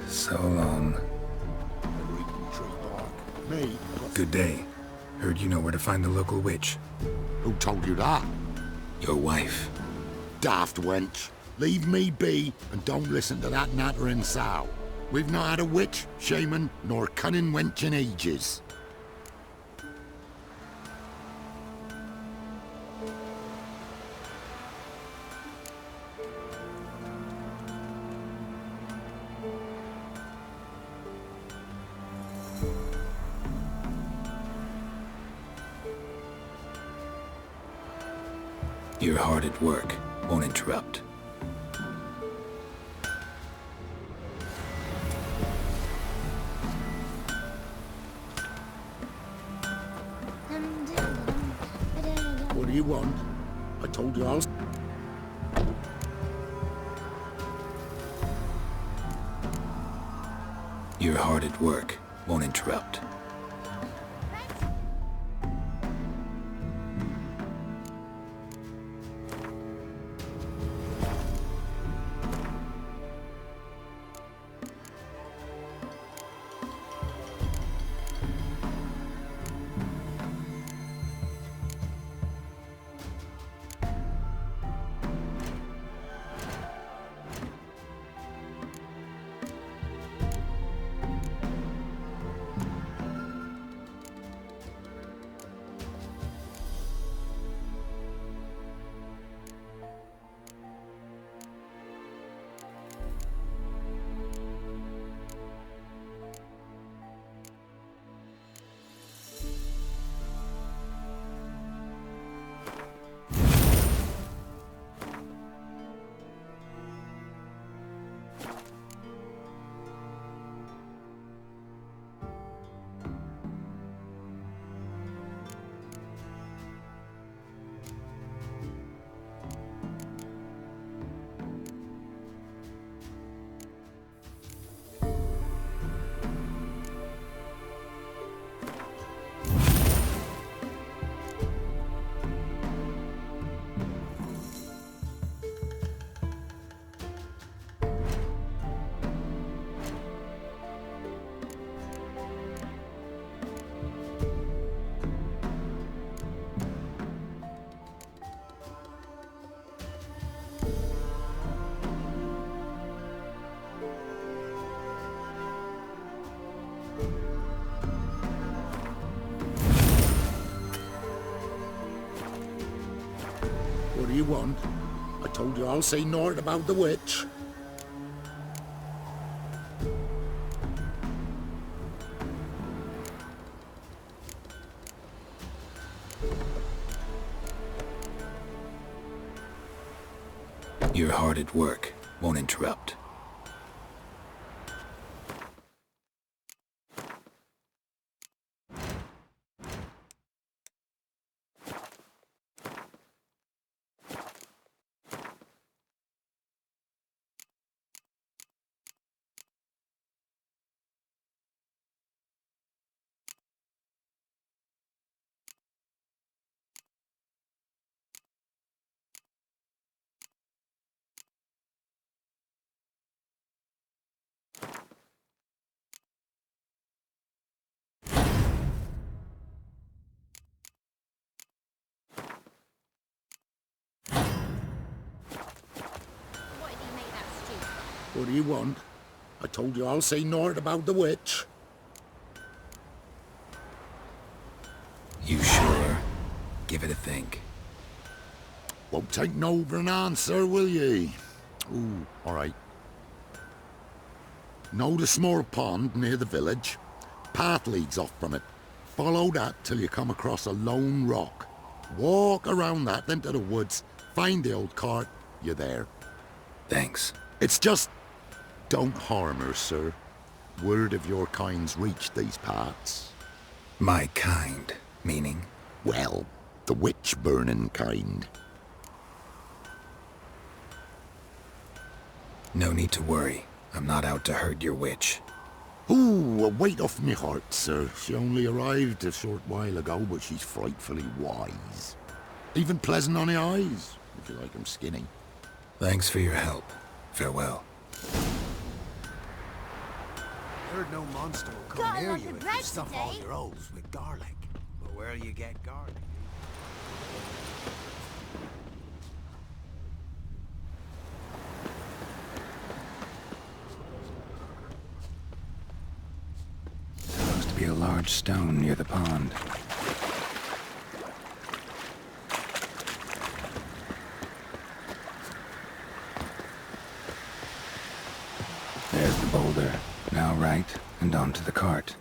So long. Me? Good day. Heard you know where to find the local witch. Who told you that? Your wife. Daft wench. Leave me be and don't listen to that nattering sow. We've not had a witch, shaman, nor cunning wench in ages. You're hard at work. Won't interrupt. What do you want? I told you I was... You're hard at work. Won't interrupt. you want? I told you I'll say naught about the witch. You're hard at work. Won't interrupt. What do you want? I told you I'll say naught about the witch. You sure? Give it a think. Won't take no for an answer, will ye? Ooh, all right. Know the small pond near the village? Path leads off from it. Follow that till you come across a lone rock. Walk around that, then to the woods. Find the old cart. You're there. Thanks. It's just... don't harm her, sir. Word of your kind's reached these parts. My kind, meaning? Well, the witch-burning kind. No need to worry. I'm not out to hurt your witch. Ooh, a weight off me heart, sir. She only arrived a short while ago, but she's frightfully wise. Even pleasant on the eyes, if you like 'em skinny. Thanks for your help. Farewell. Heard no monster will come Got a near lot you of if bread you stuff all today. your holes with garlic. But where'll you get garlic? Supposed to be a large stone near the pond. There's the boulder. Now right, and onto the cart.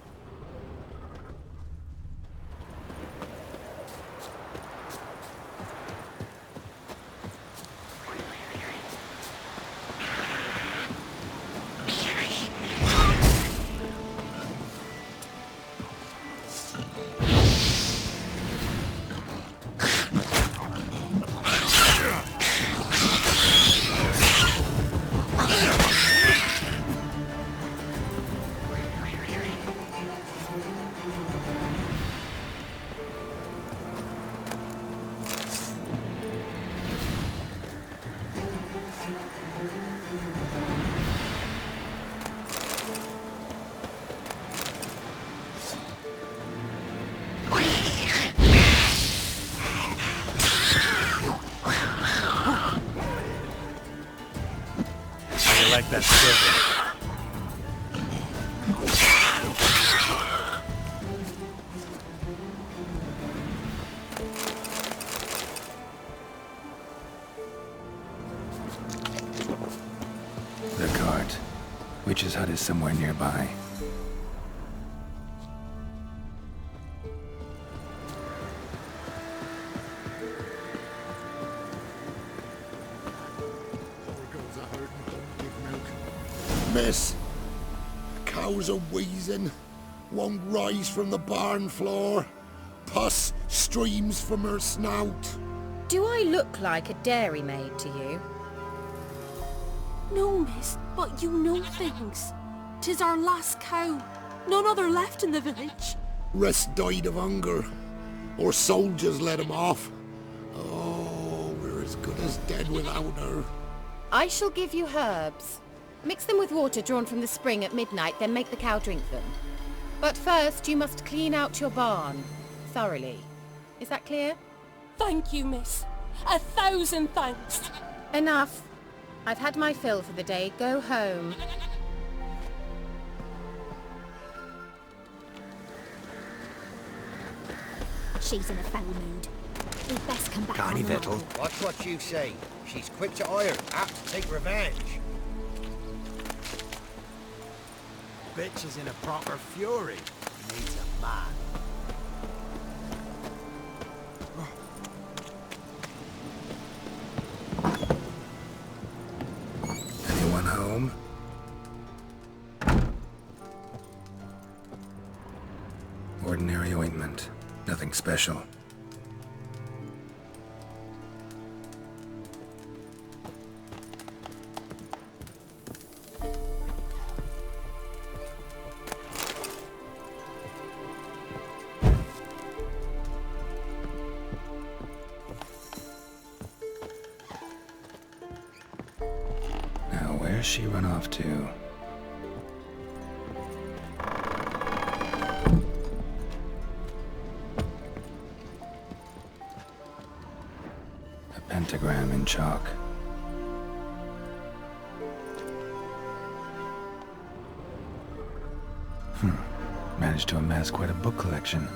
I like that swivel. The cart. Witch's hut is somewhere nearby. Miss, cows are wheezing, won't rise from the barn floor. Pus streams from her snout. Do I look like a dairymaid to you? No, miss, but you know things. 'Tis our last cow. None other left in the village. Rest died of hunger, or soldiers let him off. Oh, we're as good as dead without her. I shall give you herbs. Mix them with water drawn from the spring at midnight, then make the cow drink them. But first, you must clean out your barn. Thoroughly. Is that clear? Thank you, miss. 1,000 thanks. Enough. I've had my fill for the day. Go home. She's in a foul mood. We'd best come back. Carney online. Vettel. Watch what you say. She's quick to ire, apt to take revenge. Bitch is in a proper fury. Needs a man. Anyone home? Ordinary ointment. Nothing special. Now, where's she run off to? A pentagram in chalk. Managed to amass quite a book collection.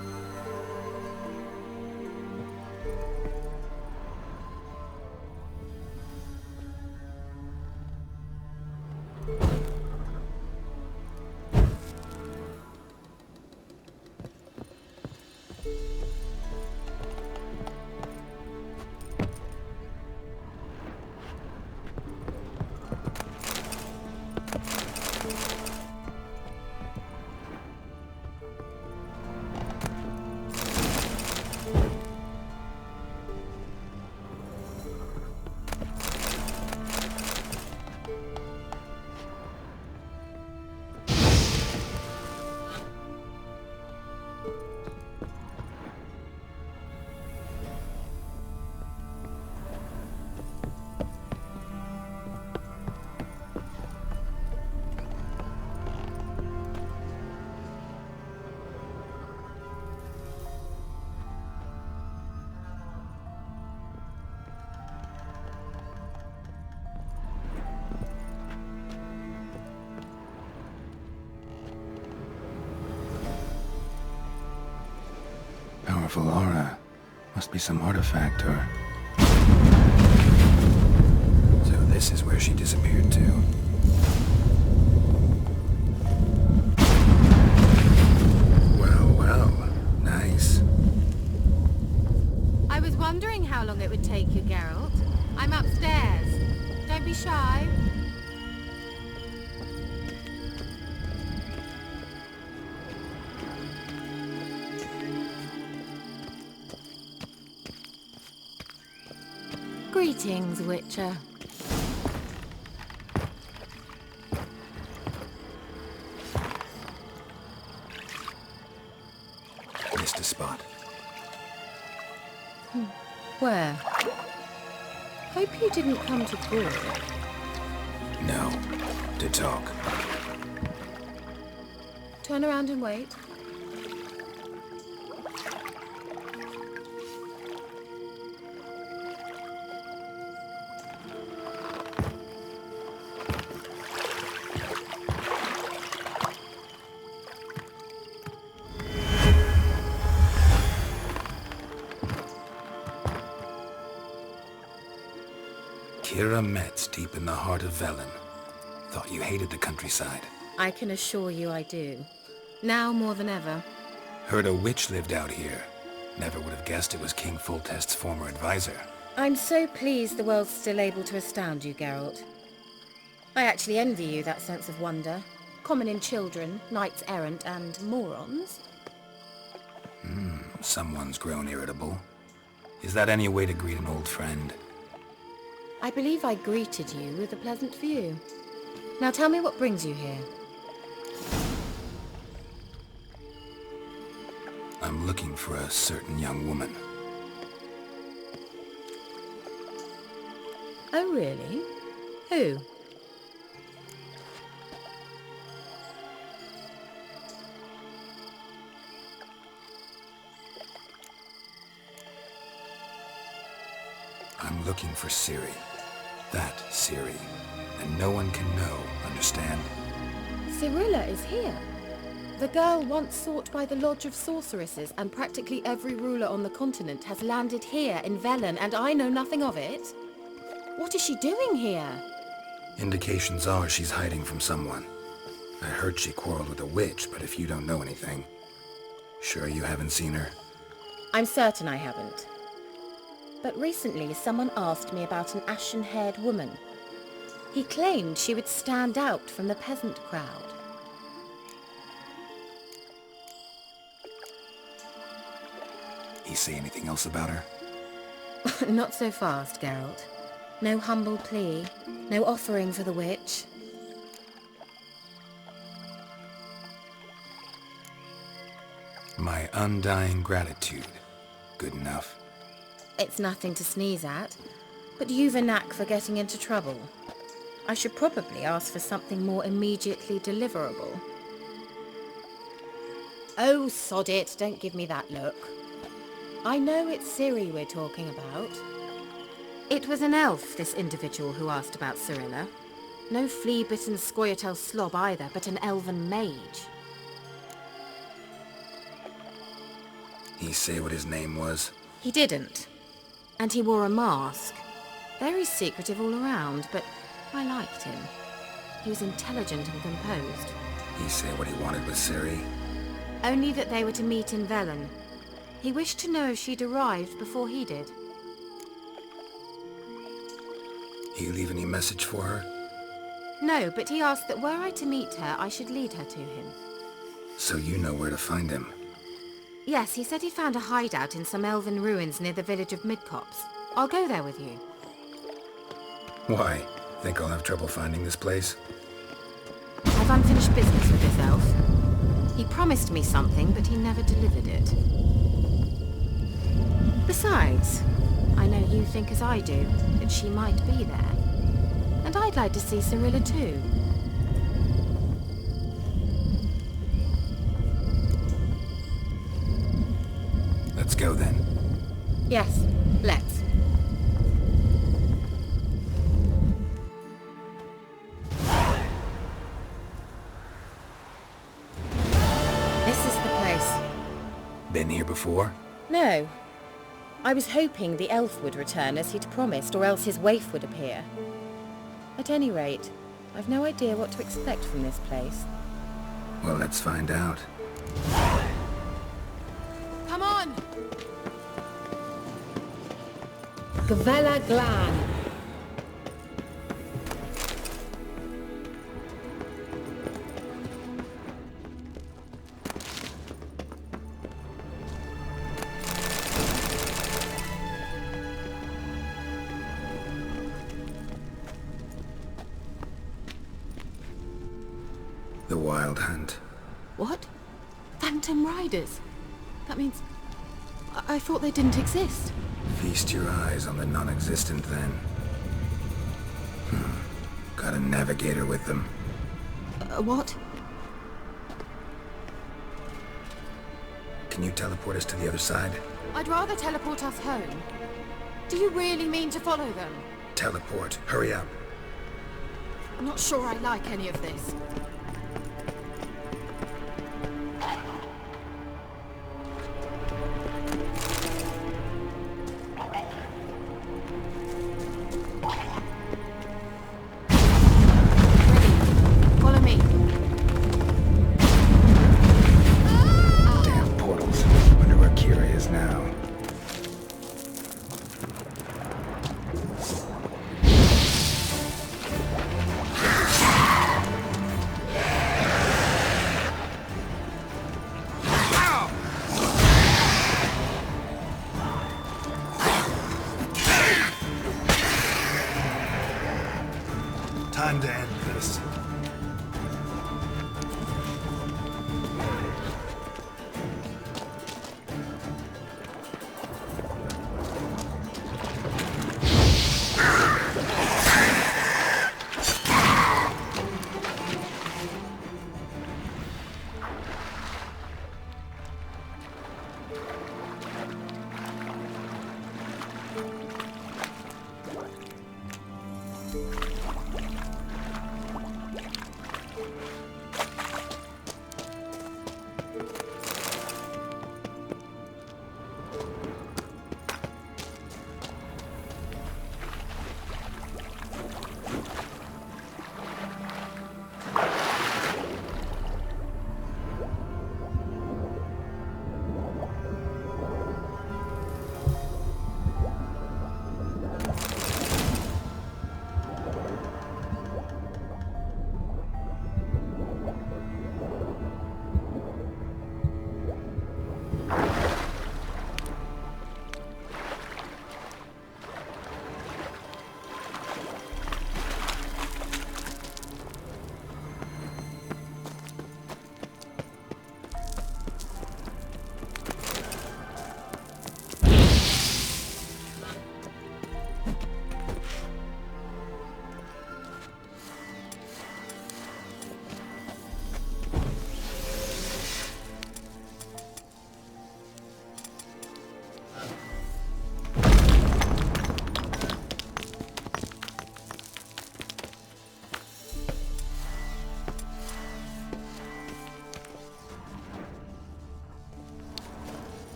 Powerful aura. Must be some artifact or... So this is where she disappeared to. Well, well. Nice. I was wondering how long it would take you, Geralt. I'm upstairs. Don't be shy. Greetings, Witcher. Missed a spot. Where? Hope you didn't come to Brook. No. To talk. Turn around and wait. Kira Metz, deep in the heart of Velen. Thought you hated the countryside. I can assure you I do. Now more than ever. Heard a witch lived out here. Never would have guessed it was King Foltest's former advisor. I'm so pleased the world's still able to astound you, Geralt. I actually envy you that sense of wonder. Common in children, knights errant, and morons. Someone's grown irritable. Is that any way to greet an old friend? I believe I greeted you with a pleasant view. Now tell me what brings you here. I'm looking for a certain young woman. Oh, really? Who? I'm looking for Ciri. That Ciri. And no one can know, understand? Cirilla is here. The girl once sought by the Lodge of Sorceresses, and practically every ruler on the continent has landed here in Velen, and I know nothing of it. What is she doing here? Indications are she's hiding from someone. I heard she quarreled with a witch, but if you don't know anything, sure you haven't seen her? I'm certain I haven't. But recently someone asked me about an ashen-haired woman. He claimed she would stand out from the peasant crowd. He say anything else about her? Not so fast, Geralt. No humble plea, no offering for the witch. My undying gratitude. Good enough. It's nothing to sneeze at, but you've a knack for getting into trouble. I should probably ask for something more immediately deliverable. Oh, sod it, don't give me that look. I know it's Ciri we're talking about. It was an elf, this individual who asked about Cirilla. No flea-bitten Scoia'tael slob either, but an elven mage. He say what his name was? He didn't. And he wore a mask. Very secretive all around, but I liked him. He was intelligent and composed. He say what he wanted with Ciri? Only that they were to meet in Velen. He wished to know if she'd arrived before he did. He leave any message for her? No, but he asked that were I to meet her, I should lead her to him. So you know where to find him? Yes, he said he'd found a hideout in some elven ruins near the village of Midcopse. I'll go there with you. Why? Think I'll have trouble finding this place? I've unfinished business with this elf. He promised me something, but he never delivered it. Besides, I know you think as I do, that she might be there. And I'd like to see Cirilla too. Let's go then. Yes, let's. This is the place. Been here before? No. I was hoping the elf would return as he'd promised, or else his waif would appear. At any rate, I've no idea what to expect from this place. Well, let's find out. Come on! Gavella Glan. The Wild Hunt. What? Phantom Riders? That means... I thought they didn't exist. Feast your eyes on the non-existent then. Got a navigator with them. What? Can you teleport us to the other side? I'd rather teleport us home. Do you really mean to follow them? Teleport. Hurry up. I'm not sure I like any of this. Time to end this.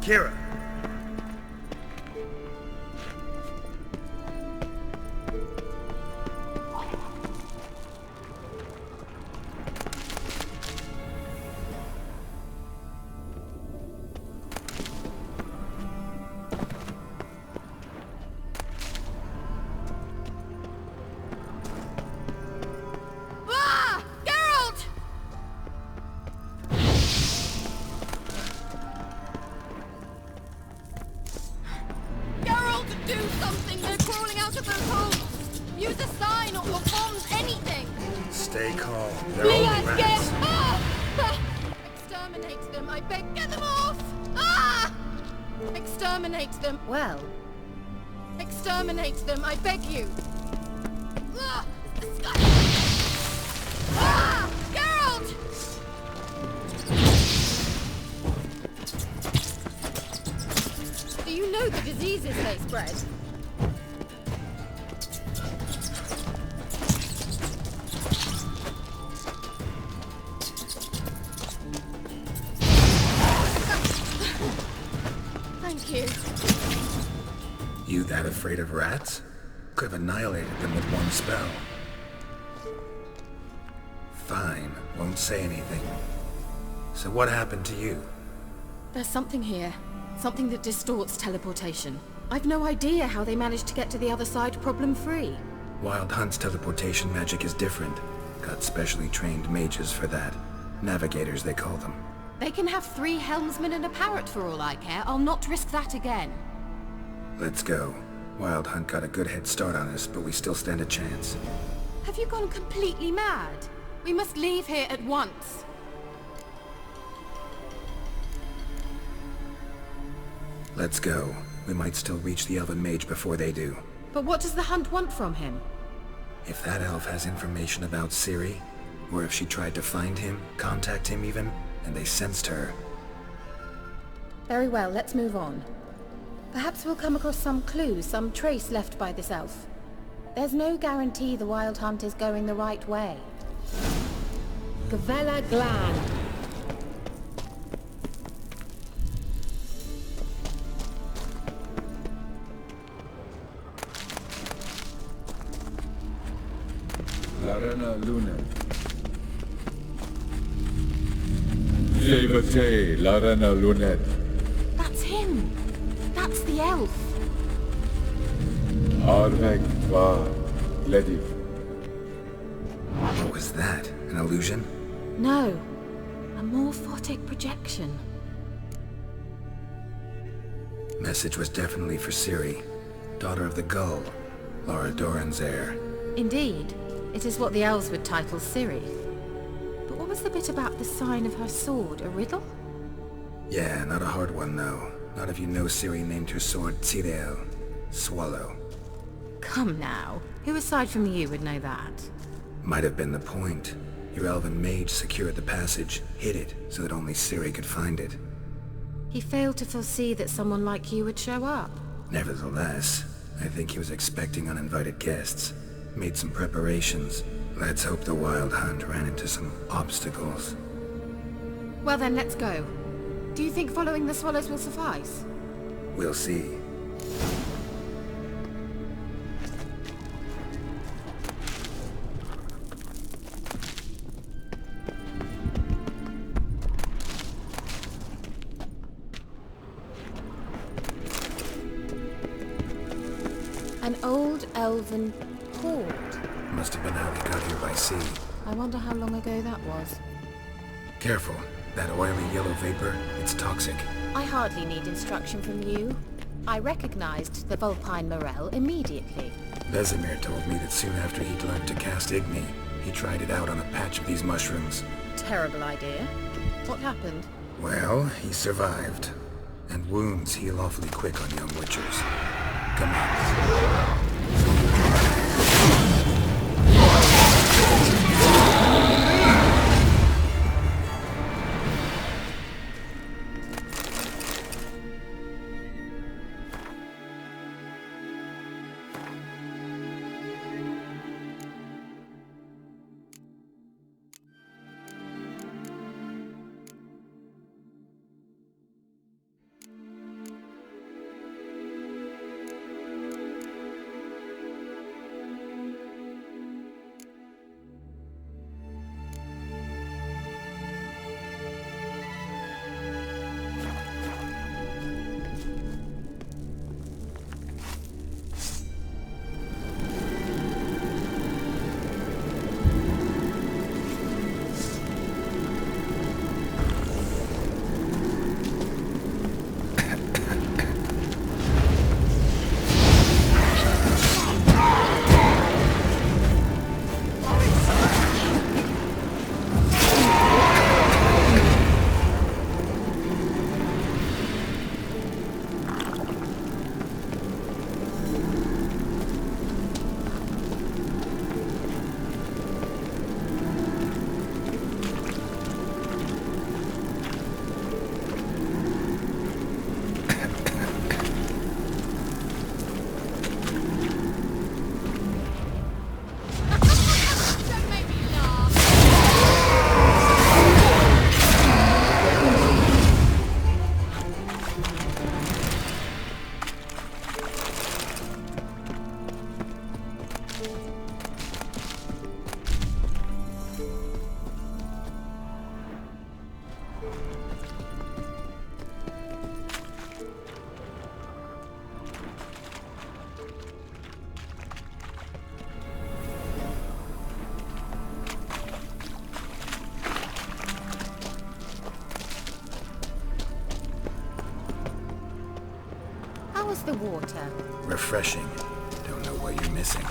Kira. Ah! Geralt! Geralt, do something! They're crawling out of those holes! Use a sign or bombs, anything! Stay calm. They're Please, only rats. yes! Ah! Ah! Exterminate them, I beg! Get them off! Ah! Exterminate them! Well, Exterminate them, I beg you! Ah! Disgusting! Ah! Geralt! Do you know the diseases they spread? Thank you. You that afraid of rats? Could have annihilated them with one spell. Fine, won't say anything. So what happened to you? there's something here. Something that distorts teleportation. I've no idea how they managed to get to the other side problem-free. Wild Hunt's teleportation magic is different. Got specially trained mages for that. Navigators, they call them. They can have 3 helmsmen and a parrot for all I care. I'll not risk that again. Let's go. Wild Hunt got a good head start on us, but we still stand a chance. Have you gone completely mad? We must leave here at once. Let's go. We might still reach the Elven Mage before they do. But what does the Hunt want from him? If that elf has information about Ciri, or if she tried to find him, contact him even, and they sensed her. Very well, let's move on. Perhaps we'll come across some clue, some trace left by this elf. There's no guarantee the Wild Hunt is going the right way. Gavella Glan. Larena Luna. Jevate Larena Lunet. That's him! That's the elf! Arvek Va Glediv. What was that? An illusion? No. A morphotic projection. Message was definitely for Ciri, daughter of the Gull, Lara Doran's heir. Indeed. It is what the elves would title Ciri. But what was the bit about the sign of her sword? A riddle? Yeah, not a hard one though. Not if you know Ciri named her sword Tirael, Swallow. Come now. Who aside from you would know that? Might have been the point. Your elven mage secured the passage, hid it, so that only Ciri could find it. He failed to foresee that someone like you would show up. Nevertheless, I think he was expecting uninvited guests. Made some preparations. Let's hope the Wild Hunt ran into some obstacles. Well then, let's go. Do you think following the swallows will suffice? We'll see. An old elven hoard. Must have been how they got here by sea. I wonder how long ago that was. Careful. That oily yellow vapor, it's toxic. I hardly need instruction from you. I recognized the Vulpine Morel immediately. Vesemir told me that soon after he'd learned to cast Igni, he tried it out on a patch of these mushrooms. Terrible idea. What happened? Well, he survived. And wounds heal awfully quick on young witchers. Come on. How's the water? Refreshing. Don't know what you're missing.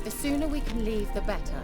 The sooner we can leave, the better.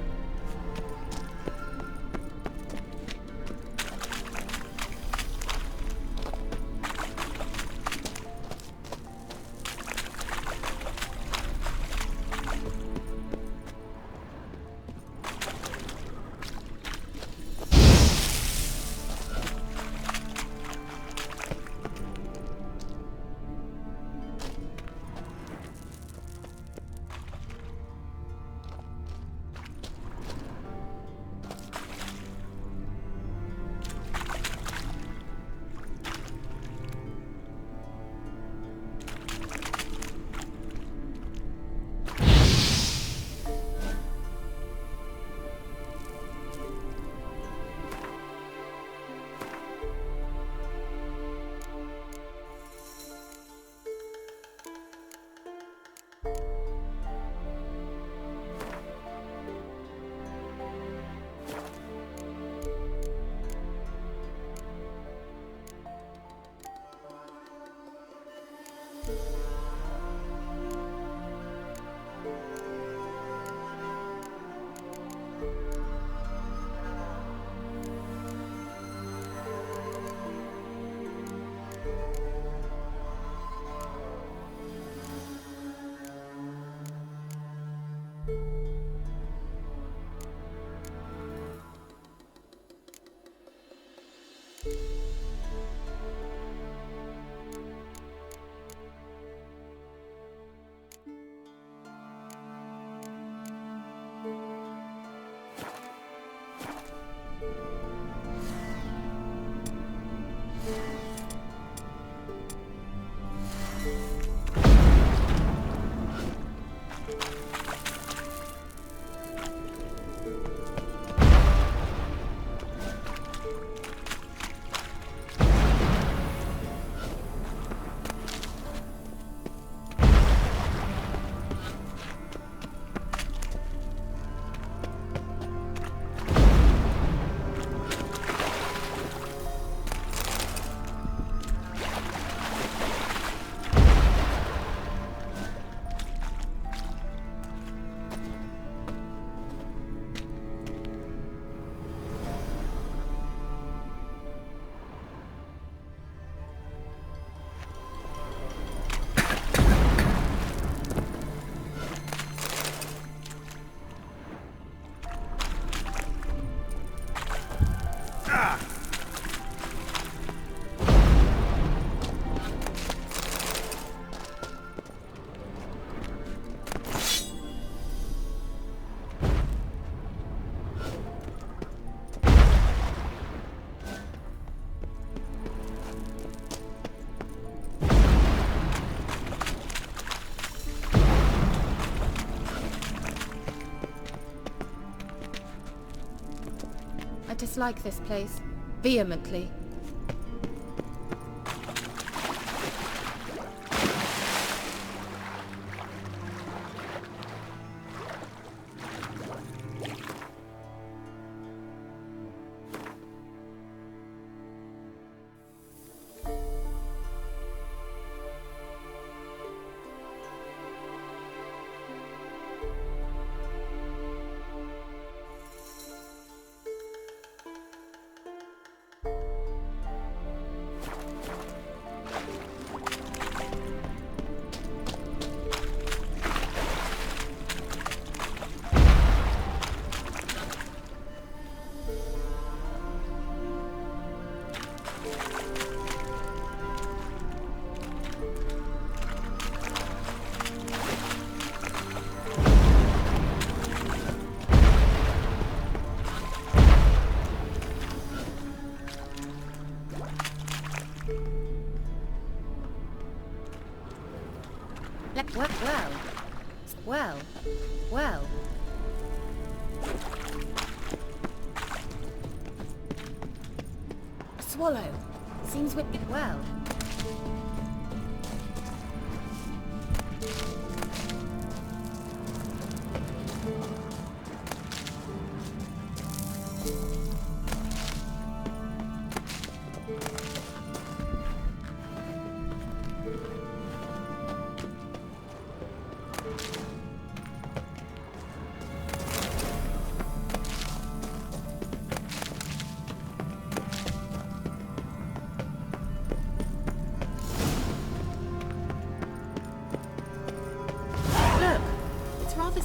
I dislike this place. Vehemently. Well. A swallow. Seems wicked well.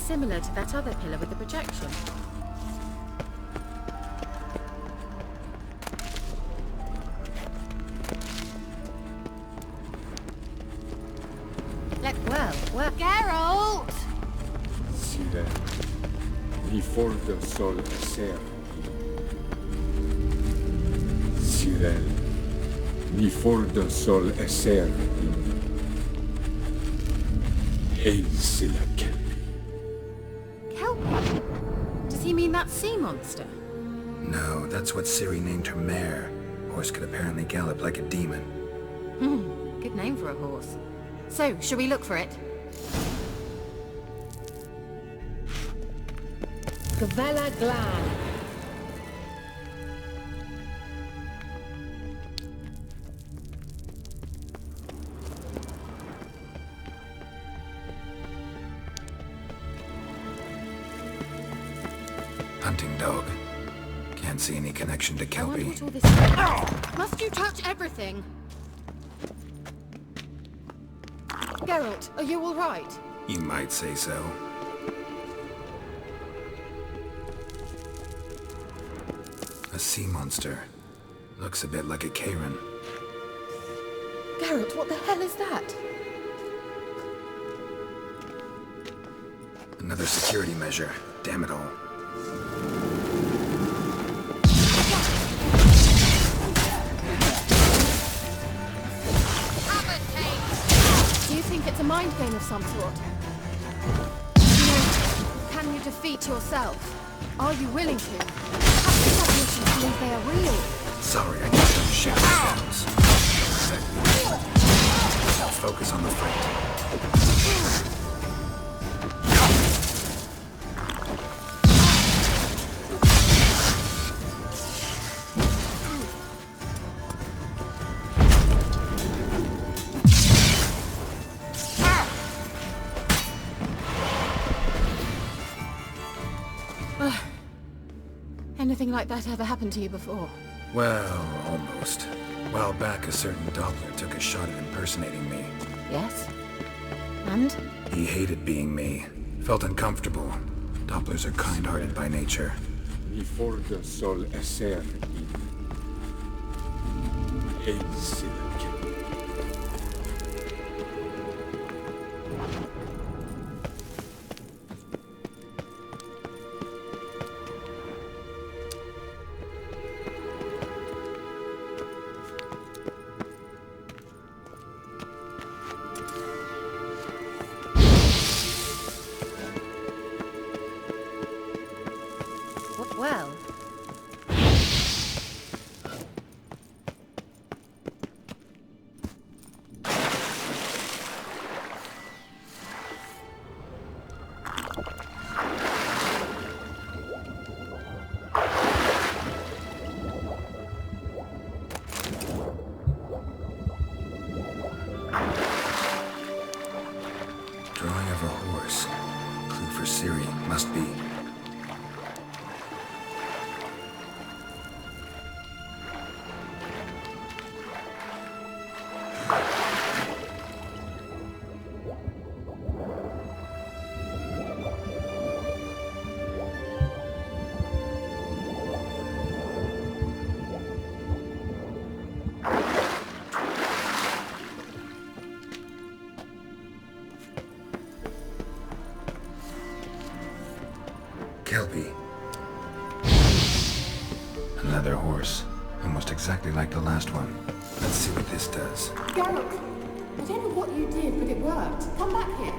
Similar to that other pillar with the projection. Well, Geralt! Sire, mi forda sol esser. Sire, mi forda sol esser. Hail Silla Does he mean that sea monster? No, that's what Ciri named her mare. Horse could apparently gallop like a demon. Good name for a horse. So, shall we look for it? Gavella Glan. Hunting dog. Can't see any connection to I wonder Kelpie. what all this is. Must you touch everything? Geralt, are you all right? You might say so. A sea monster. Looks a bit like a Karen. Geralt, what the hell is that? Another security measure. Damn it all. Do you think it's a mind game of some sort? You know, can you defeat yourself? Are you willing to? Have you got mission to believe they are real? Sorry, I just don't shout sounds. Focus on the fight. Anything like that ever happened to you before? Well, almost. A while back, a certain Doppler took a shot at impersonating me. Yes? And? He hated being me. Felt uncomfortable. Dopplers are kind-hearted by nature. Mi forda sol esser. Hail Silla. Well. Drawing of a horse. Clue for Ciri. Must be. Kelpie. Another horse. Almost exactly like the last one. Let's see what this does. Geralt, I don't know what you did, but it worked. Come back here.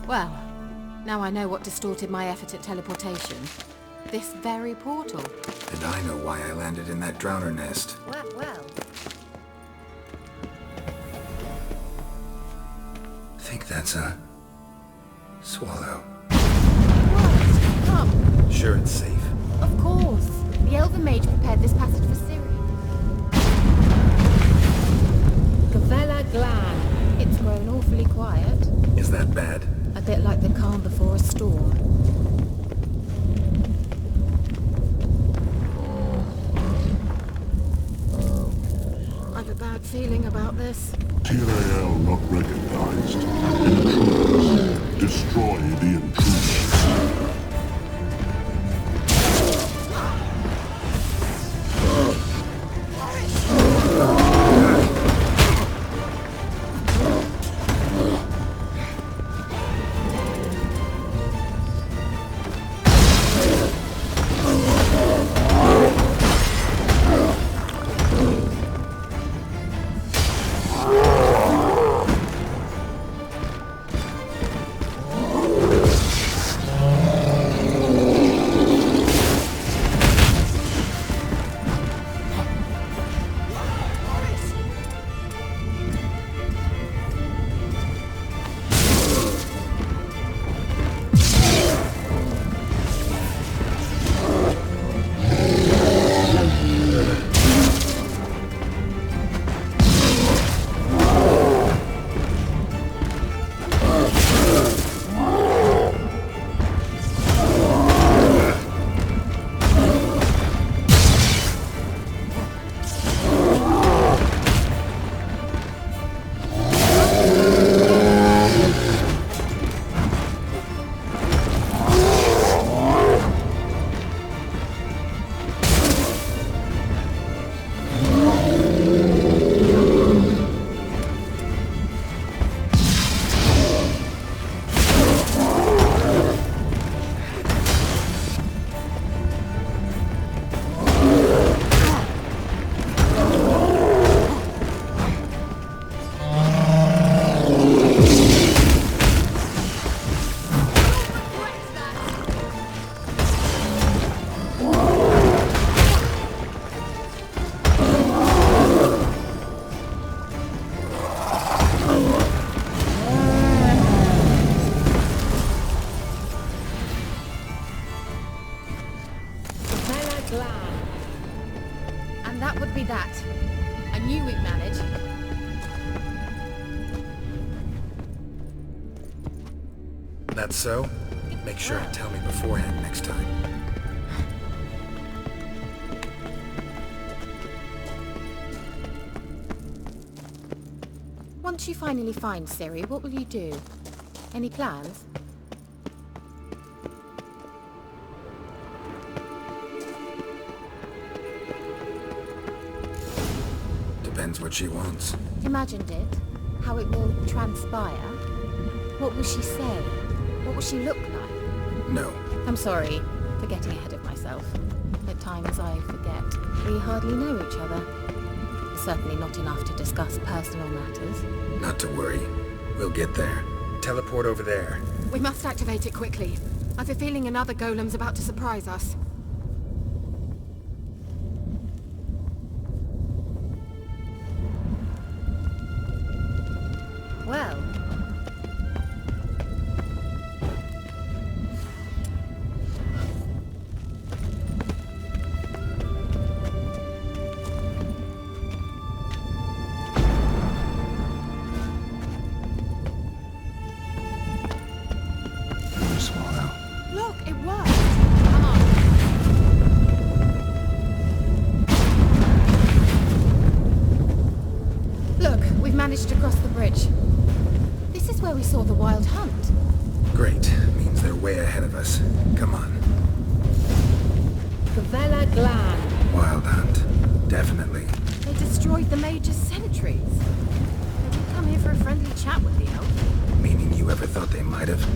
Well, now I know what distorted my effort at teleportation. This very portal. And I know why I landed in that drowner nest. Well. Think that's a... swallow. What? Come. Sure it's safe. Of course. The Elven Mage prepared this passage for Ciri. Gavella Glan. It's grown awfully quiet. Is that bad? A bit like the calm before a storm. I've a bad feeling about this. Tyrael not recognized. Intruders. Destroy the intruders. And that would be that. I knew we'd manage. That's so? Make sure to tell me beforehand next time. Once you finally find Ciri, what will you do? Any plans? Depends what she wants. Imagined it? How it will transpire? What will she say? What will she look like? No. I'm sorry for getting ahead of myself. At times I forget we hardly know each other. Certainly not enough to discuss personal matters. Not to worry. We'll get there. Teleport over there. We must activate it quickly. I've a feeling another golem's about to surprise us. Well. Swallow. Look, it worked! Come on. Look, we've managed to cross the bridge. This is where we saw the Wild Hunt. Great. Means they're way ahead of us. Come on. Gavella Glan. Wild Hunt. Definitely. They destroyed the Mage's sentries. They did come here for a friendly chat with the elf. Meaning you ever thought they might have?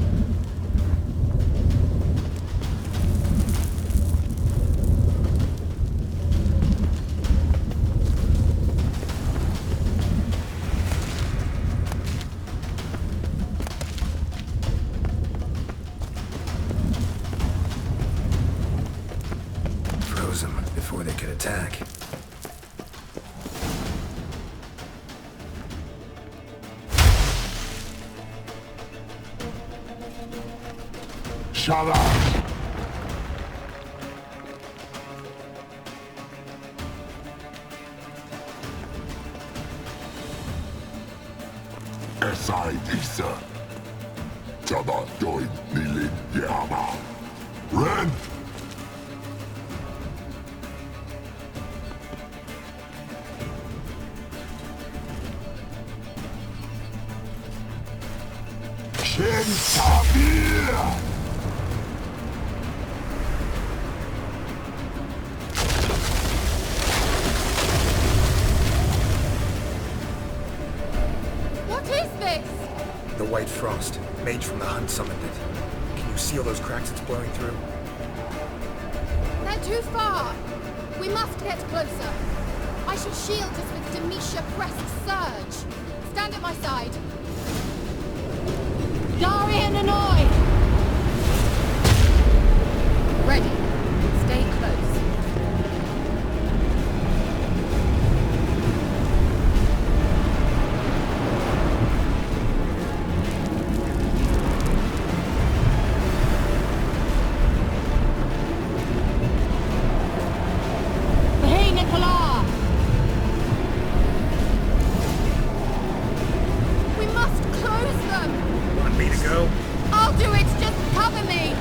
other! Esai Isa. Jabba doin nilin yama. Ren! Shin Sabir! What is this? The White Frost. Mage from the Hunt summoned it. Can you see all those cracks it's blowing through? They're too far. We must get closer. I shall shield us with Demetia Crest's surge. Stand at my side. Darian and I! Ready. Stay close. Hey, Nicola! We must close them! Want me to go? I'll do it! Just cover me!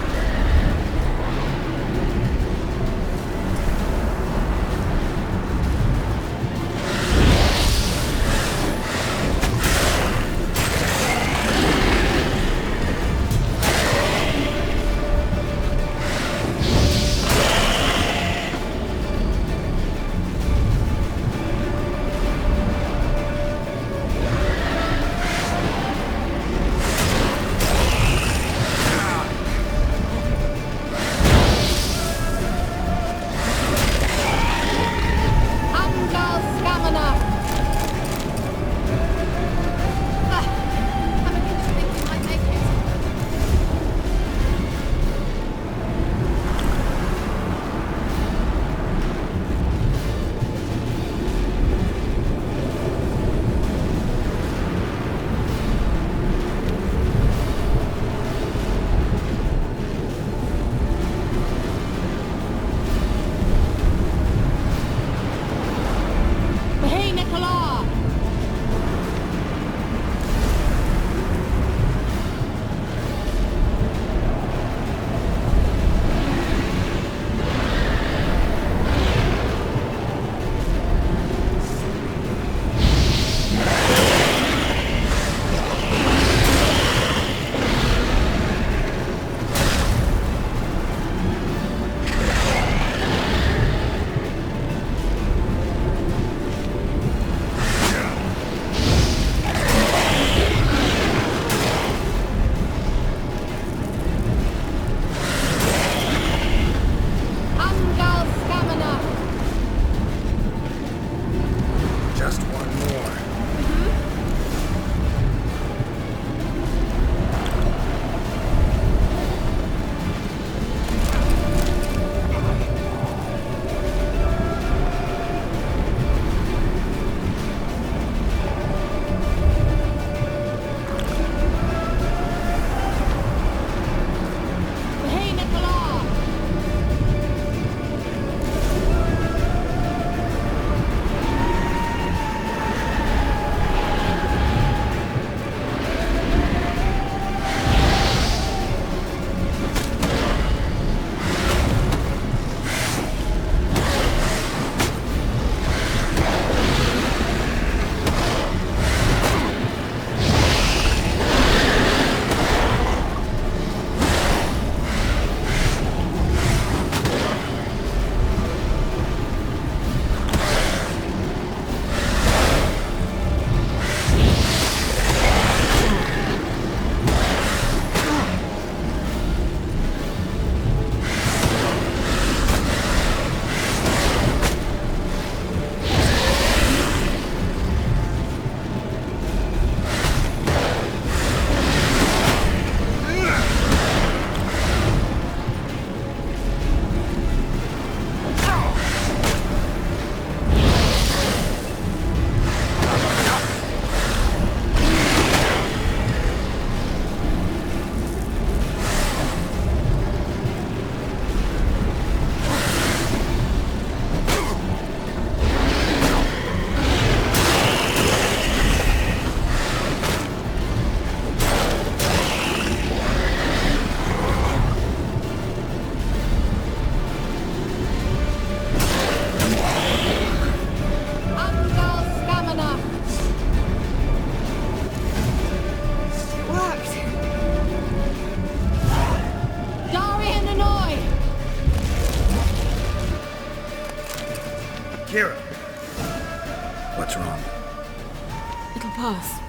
pass.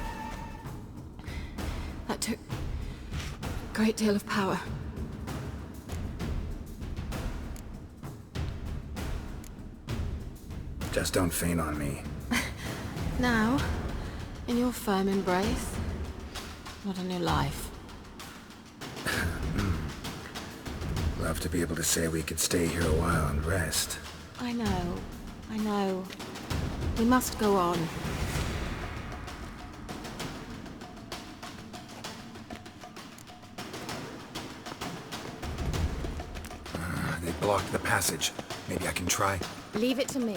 That took a great deal of power. Just don't faint on me. Now, in your firm embrace, not a new life. Love to be able to say we could stay here a while and rest. I know. We must go on. They blocked the passage. Maybe I can try. Leave it to me.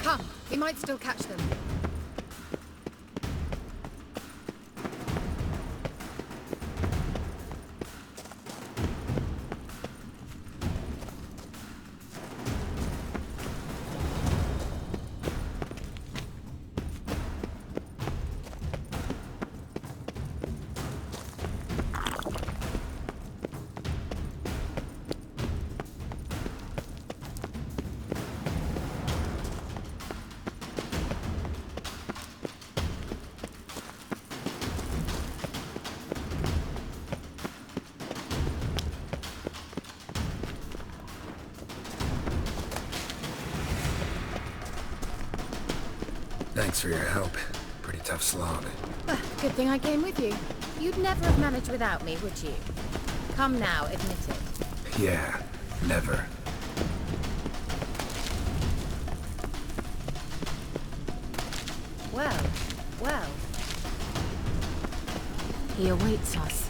Come, we might still catch them. Thanks for your help. Pretty tough slog. Good thing I came with you. You'd never have managed without me, would you? Come now, admit it. Yeah, never. Well. He awaits us.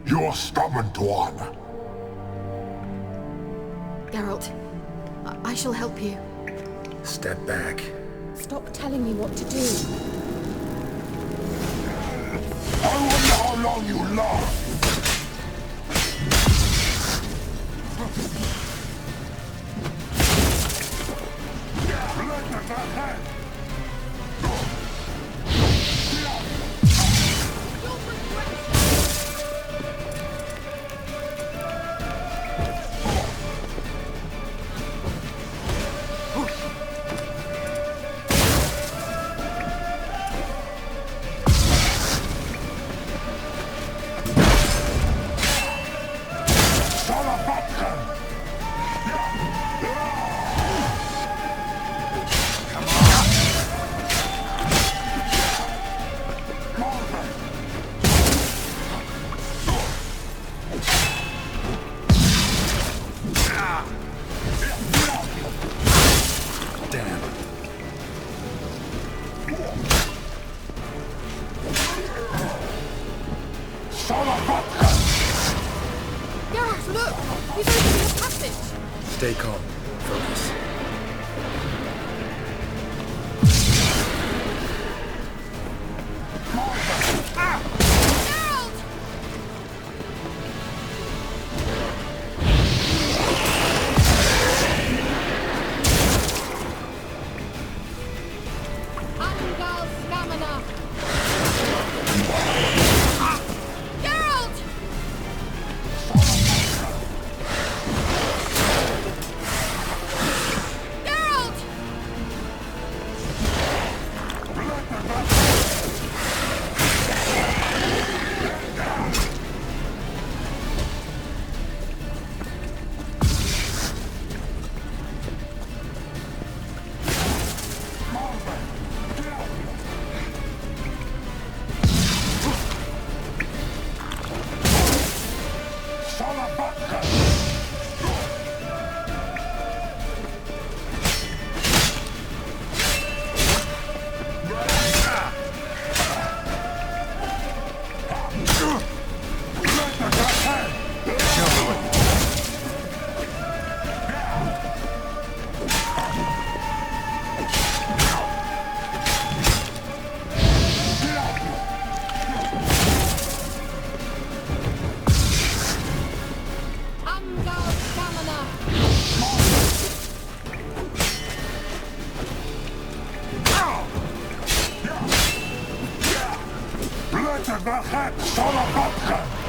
You're stubborn, Tuan. Geralt, I shall help you. Step back. Stop telling me what to do. I wonder how long you last. Geralt, look! He's opening a passage! Stay calm. Focus. Stamina! Geralt! Geralt!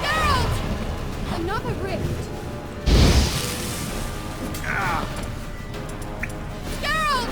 Geralt! Another rift! Geralt! Geralt!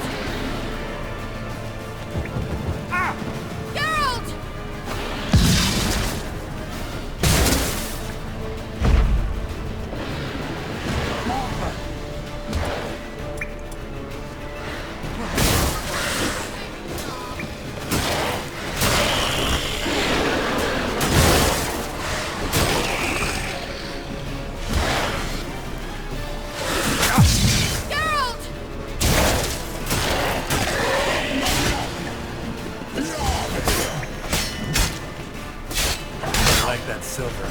Like that silver.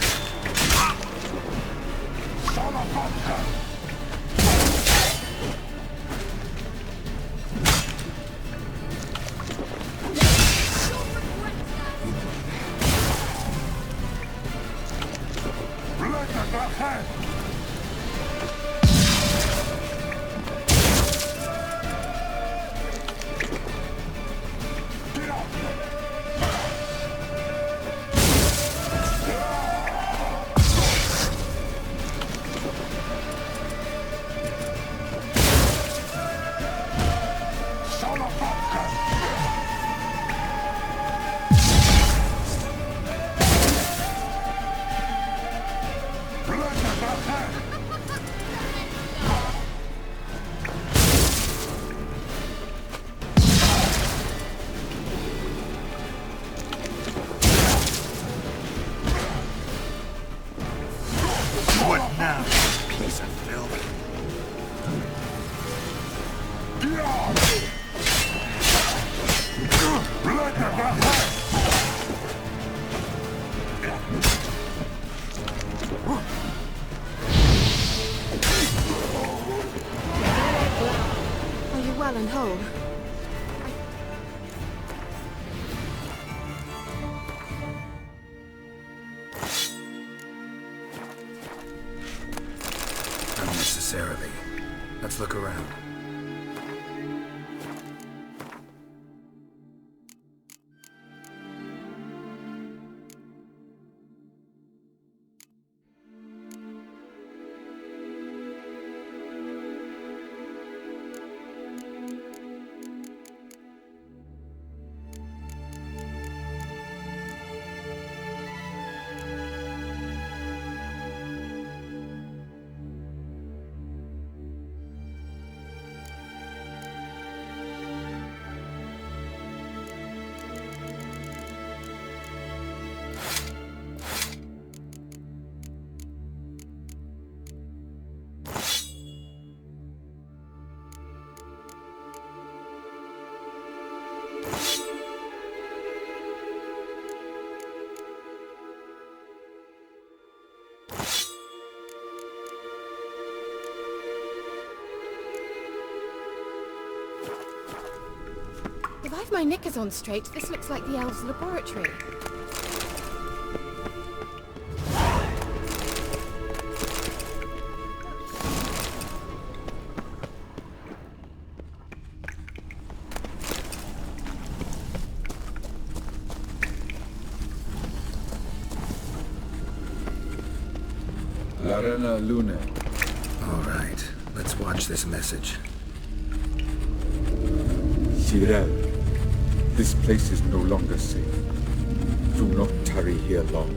What now, piece of filth? Are you well and whole? Unnecessarily. Let's look around. If I've my knickers on straight, this looks like the elves' laboratory. Arena Lune. All right, let's watch this message. Cyril, this place is no longer safe. Do not tarry here long.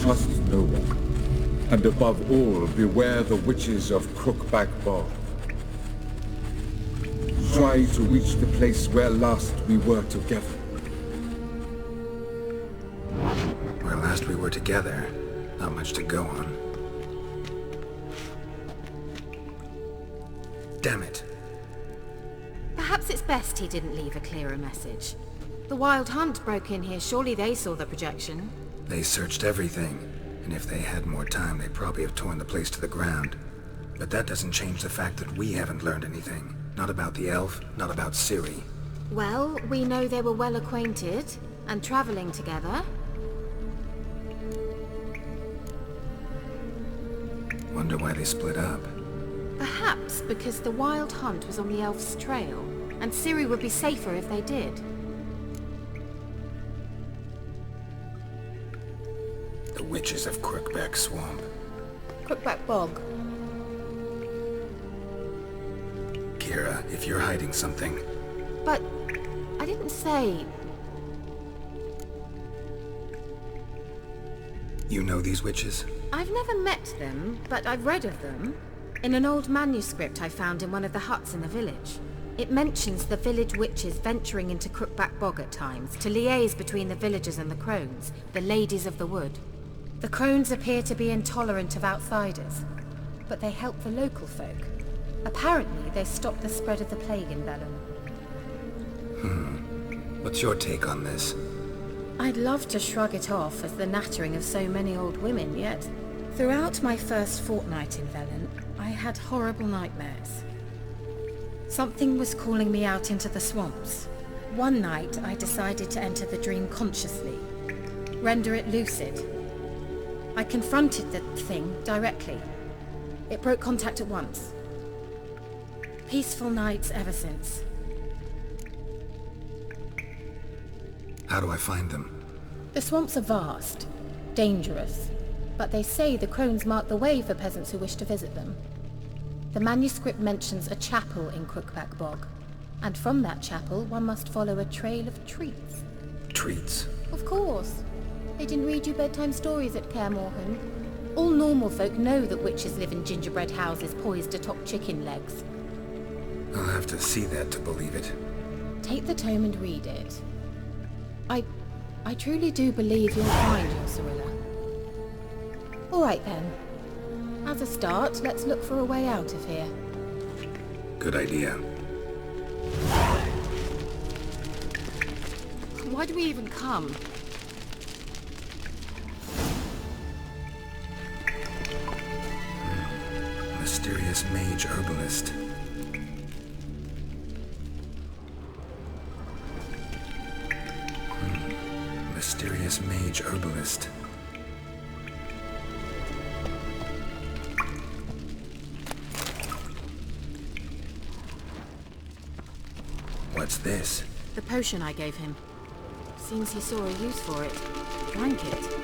Trust no one. And above all, beware the witches of Crookback Bog. Try to reach the place where last we were together. Where last we were together, not much to go on. Damn it. Perhaps it's best he didn't leave a clearer message. The Wild Hunt broke in here. Surely they saw the projection. They searched everything, and if they had more time, they'd probably have torn the place to the ground. But that doesn't change the fact that we haven't learned anything. Not about the elf, not about Ciri. Well, we know they were well acquainted and traveling together. Wonder why they split up. Perhaps because the Wild Hunt was on the elf's trail, and Ciri would be safer if they did. The witches of Crookback Swamp. Crookback Bog. Kira, if you're hiding something... But I didn't say... You know these witches? I've never met them, but I've read of them. In an old manuscript I found in one of the huts in the village. It mentions the village witches venturing into Crookback Bog at times to liaise between the villagers and the crones, the ladies of the wood. The crones appear to be intolerant of outsiders, but they help the local folk. Apparently, they stopped the spread of the plague in Velen. What's your take on this? I'd love to shrug it off as the nattering of so many old women, yet throughout my first fortnight in Velen, I had horrible nightmares. Something was calling me out into the swamps. One night, I decided to enter the dream consciously, render it lucid. I confronted the thing directly. It broke contact at once. Peaceful nights ever since. How do I find them? The swamps are vast, dangerous, but they say the crones mark the way for peasants who wish to visit them. The manuscript mentions a chapel in Crookback Bog, and from that chapel one must follow a trail of treats. Treats? Of course. They didn't read you bedtime stories at Kaer Morhen. All normal folk know that witches live in gingerbread houses poised atop chicken legs. I'll have to see that to believe it. Take the tome and read it. I truly do believe you'll find your Cirilla. All right then. As a start, let's look for a way out of here. Good idea. Why do we even come? Mysterious mage herbalist. Mysterious mage herbalist. What's this? The potion I gave him. Seems he saw a use for it. Drank it.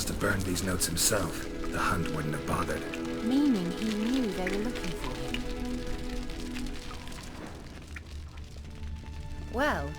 must have burned these notes himself. The Hunt wouldn't have bothered. Meaning he knew they were looking for him. Well...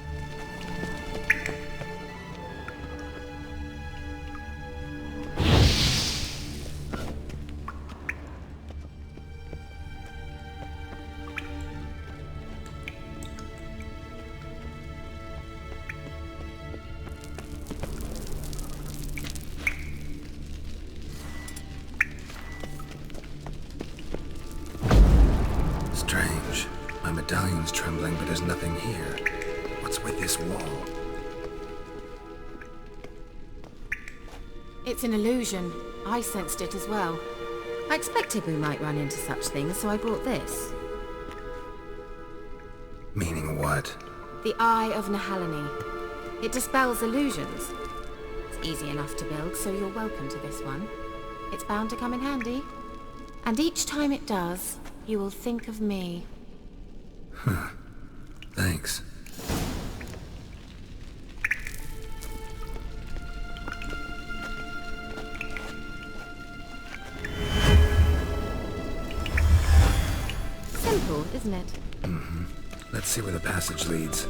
Strange. My medallion's trembling, but there's nothing here. What's with this wall? It's an illusion. I sensed it as well. I expected we might run into such things, so I brought this. Meaning what? The Eye of Nehaleni. It dispels illusions. It's easy enough to build, so you're welcome to this one. It's bound to come in handy. And each time it does, you will think of me. Huh. Thanks. Simple, isn't it? Mm-hmm. Let's see where the passage leads.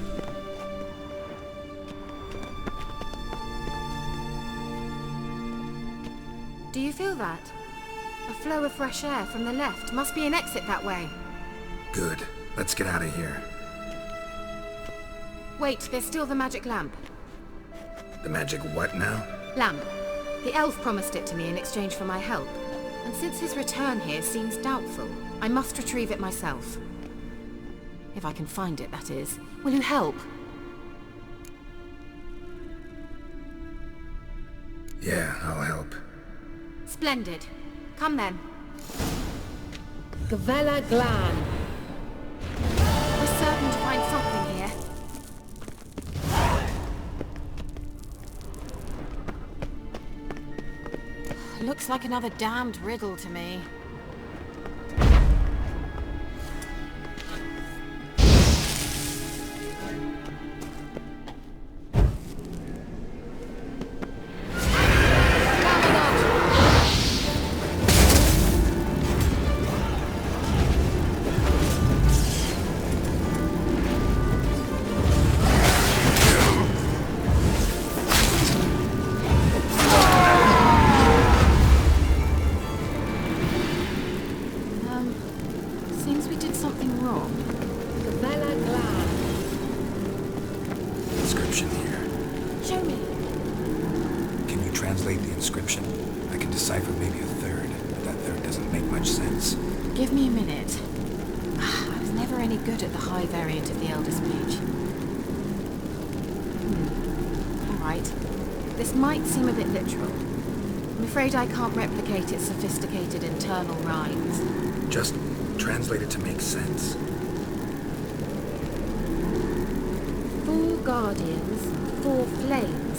Do you feel that? A flow of fresh air from the left. Must be an exit that way. Good. Let's get out of here. Wait, there's still the magic lamp. The magic what now? Lamp. The elf promised it to me in exchange for my help. And since his return here seems doubtful, I must retrieve it myself. If I can find it, that is. Will you help? Yeah, I'll help. Splendid. Come then. Gavella Glan. We're certain to find something here. Looks like another damned riddle to me. Seems we did something wrong. Gavella Glan. Inscription here. Show me. Can you translate the inscription? I can decipher maybe a third, but that third doesn't make much sense. Give me a minute. I was never any good at the high variant of the Elder Speech. Alright. This might seem a bit literal. I'm afraid I can't replicate its sophisticated internal rhymes. Just translate it to make sense. 4 guardians, 4 flames,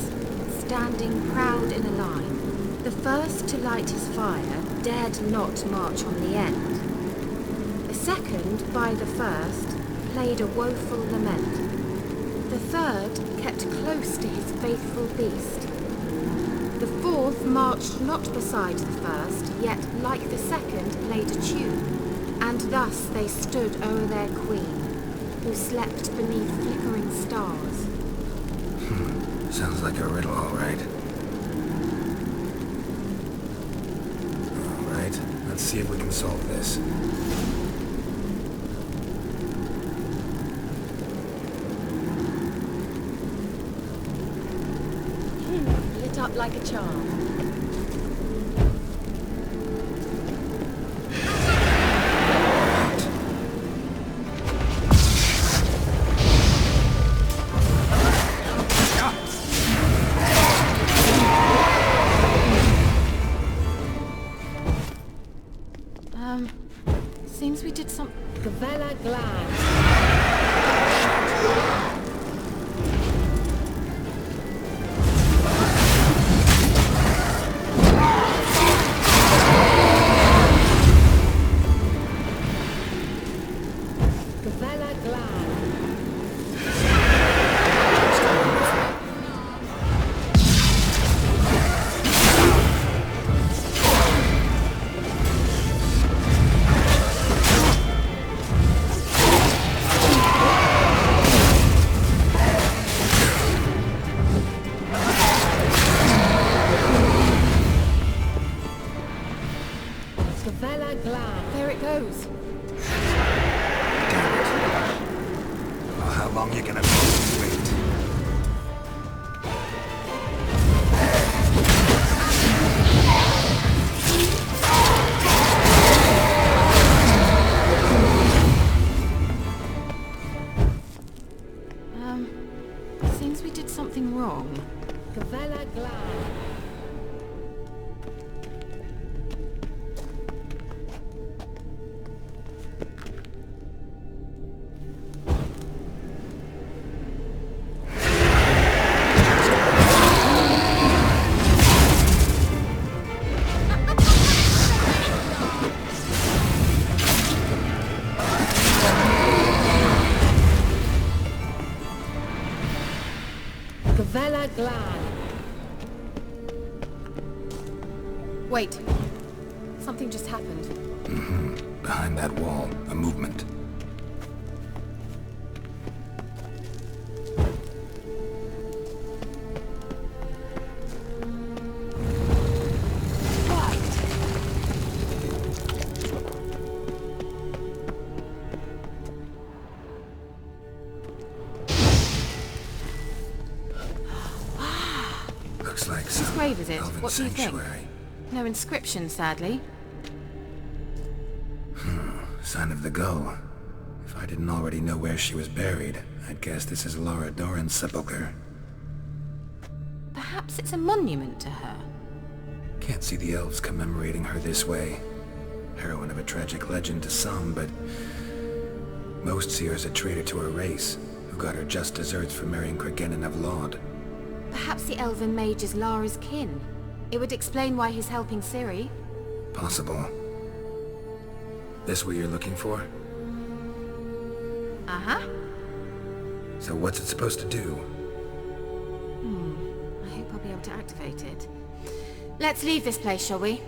standing proud in a line. The first to light his fire dared not march on the end. The second, by the first, played a woeful lament. The third kept close to his faithful beast. The fourth marched not beside the first, yet, like the second, played a tune. And thus they stood o'er their queen, who slept beneath flickering stars. Sounds like a riddle, all right. All right, let's see if we can solve this. Lit up like a charm. Seems we did some... Gavella Glan. Gavella Glan. Gavella Glan. There it goes. Well, how long you gonna wait? Seems we did something wrong. Gavella Glan. Gavella Glan. Wait. Something just happened. Mm-hmm. Behind that wall, a movement. Looks like Whose some grave is it? elven What do you think? sanctuary. No inscription, sadly. Sign of the gull. If I didn't already know where she was buried, I'd guess this is Laura Doran's sepulcher. Perhaps it's a monument to her. Can't see the elves commemorating her this way. Heroine of a tragic legend to some, but most see her as a traitor to her race, who got her just deserts for marrying Cregennan of Laud. Perhaps the elven mage is Lara's kin. It would explain why he's helping Ciri. Possible. This what you're looking for? Uh-huh. So what's it supposed to do? I hope I'll be able to activate it. Let's leave this place, shall we?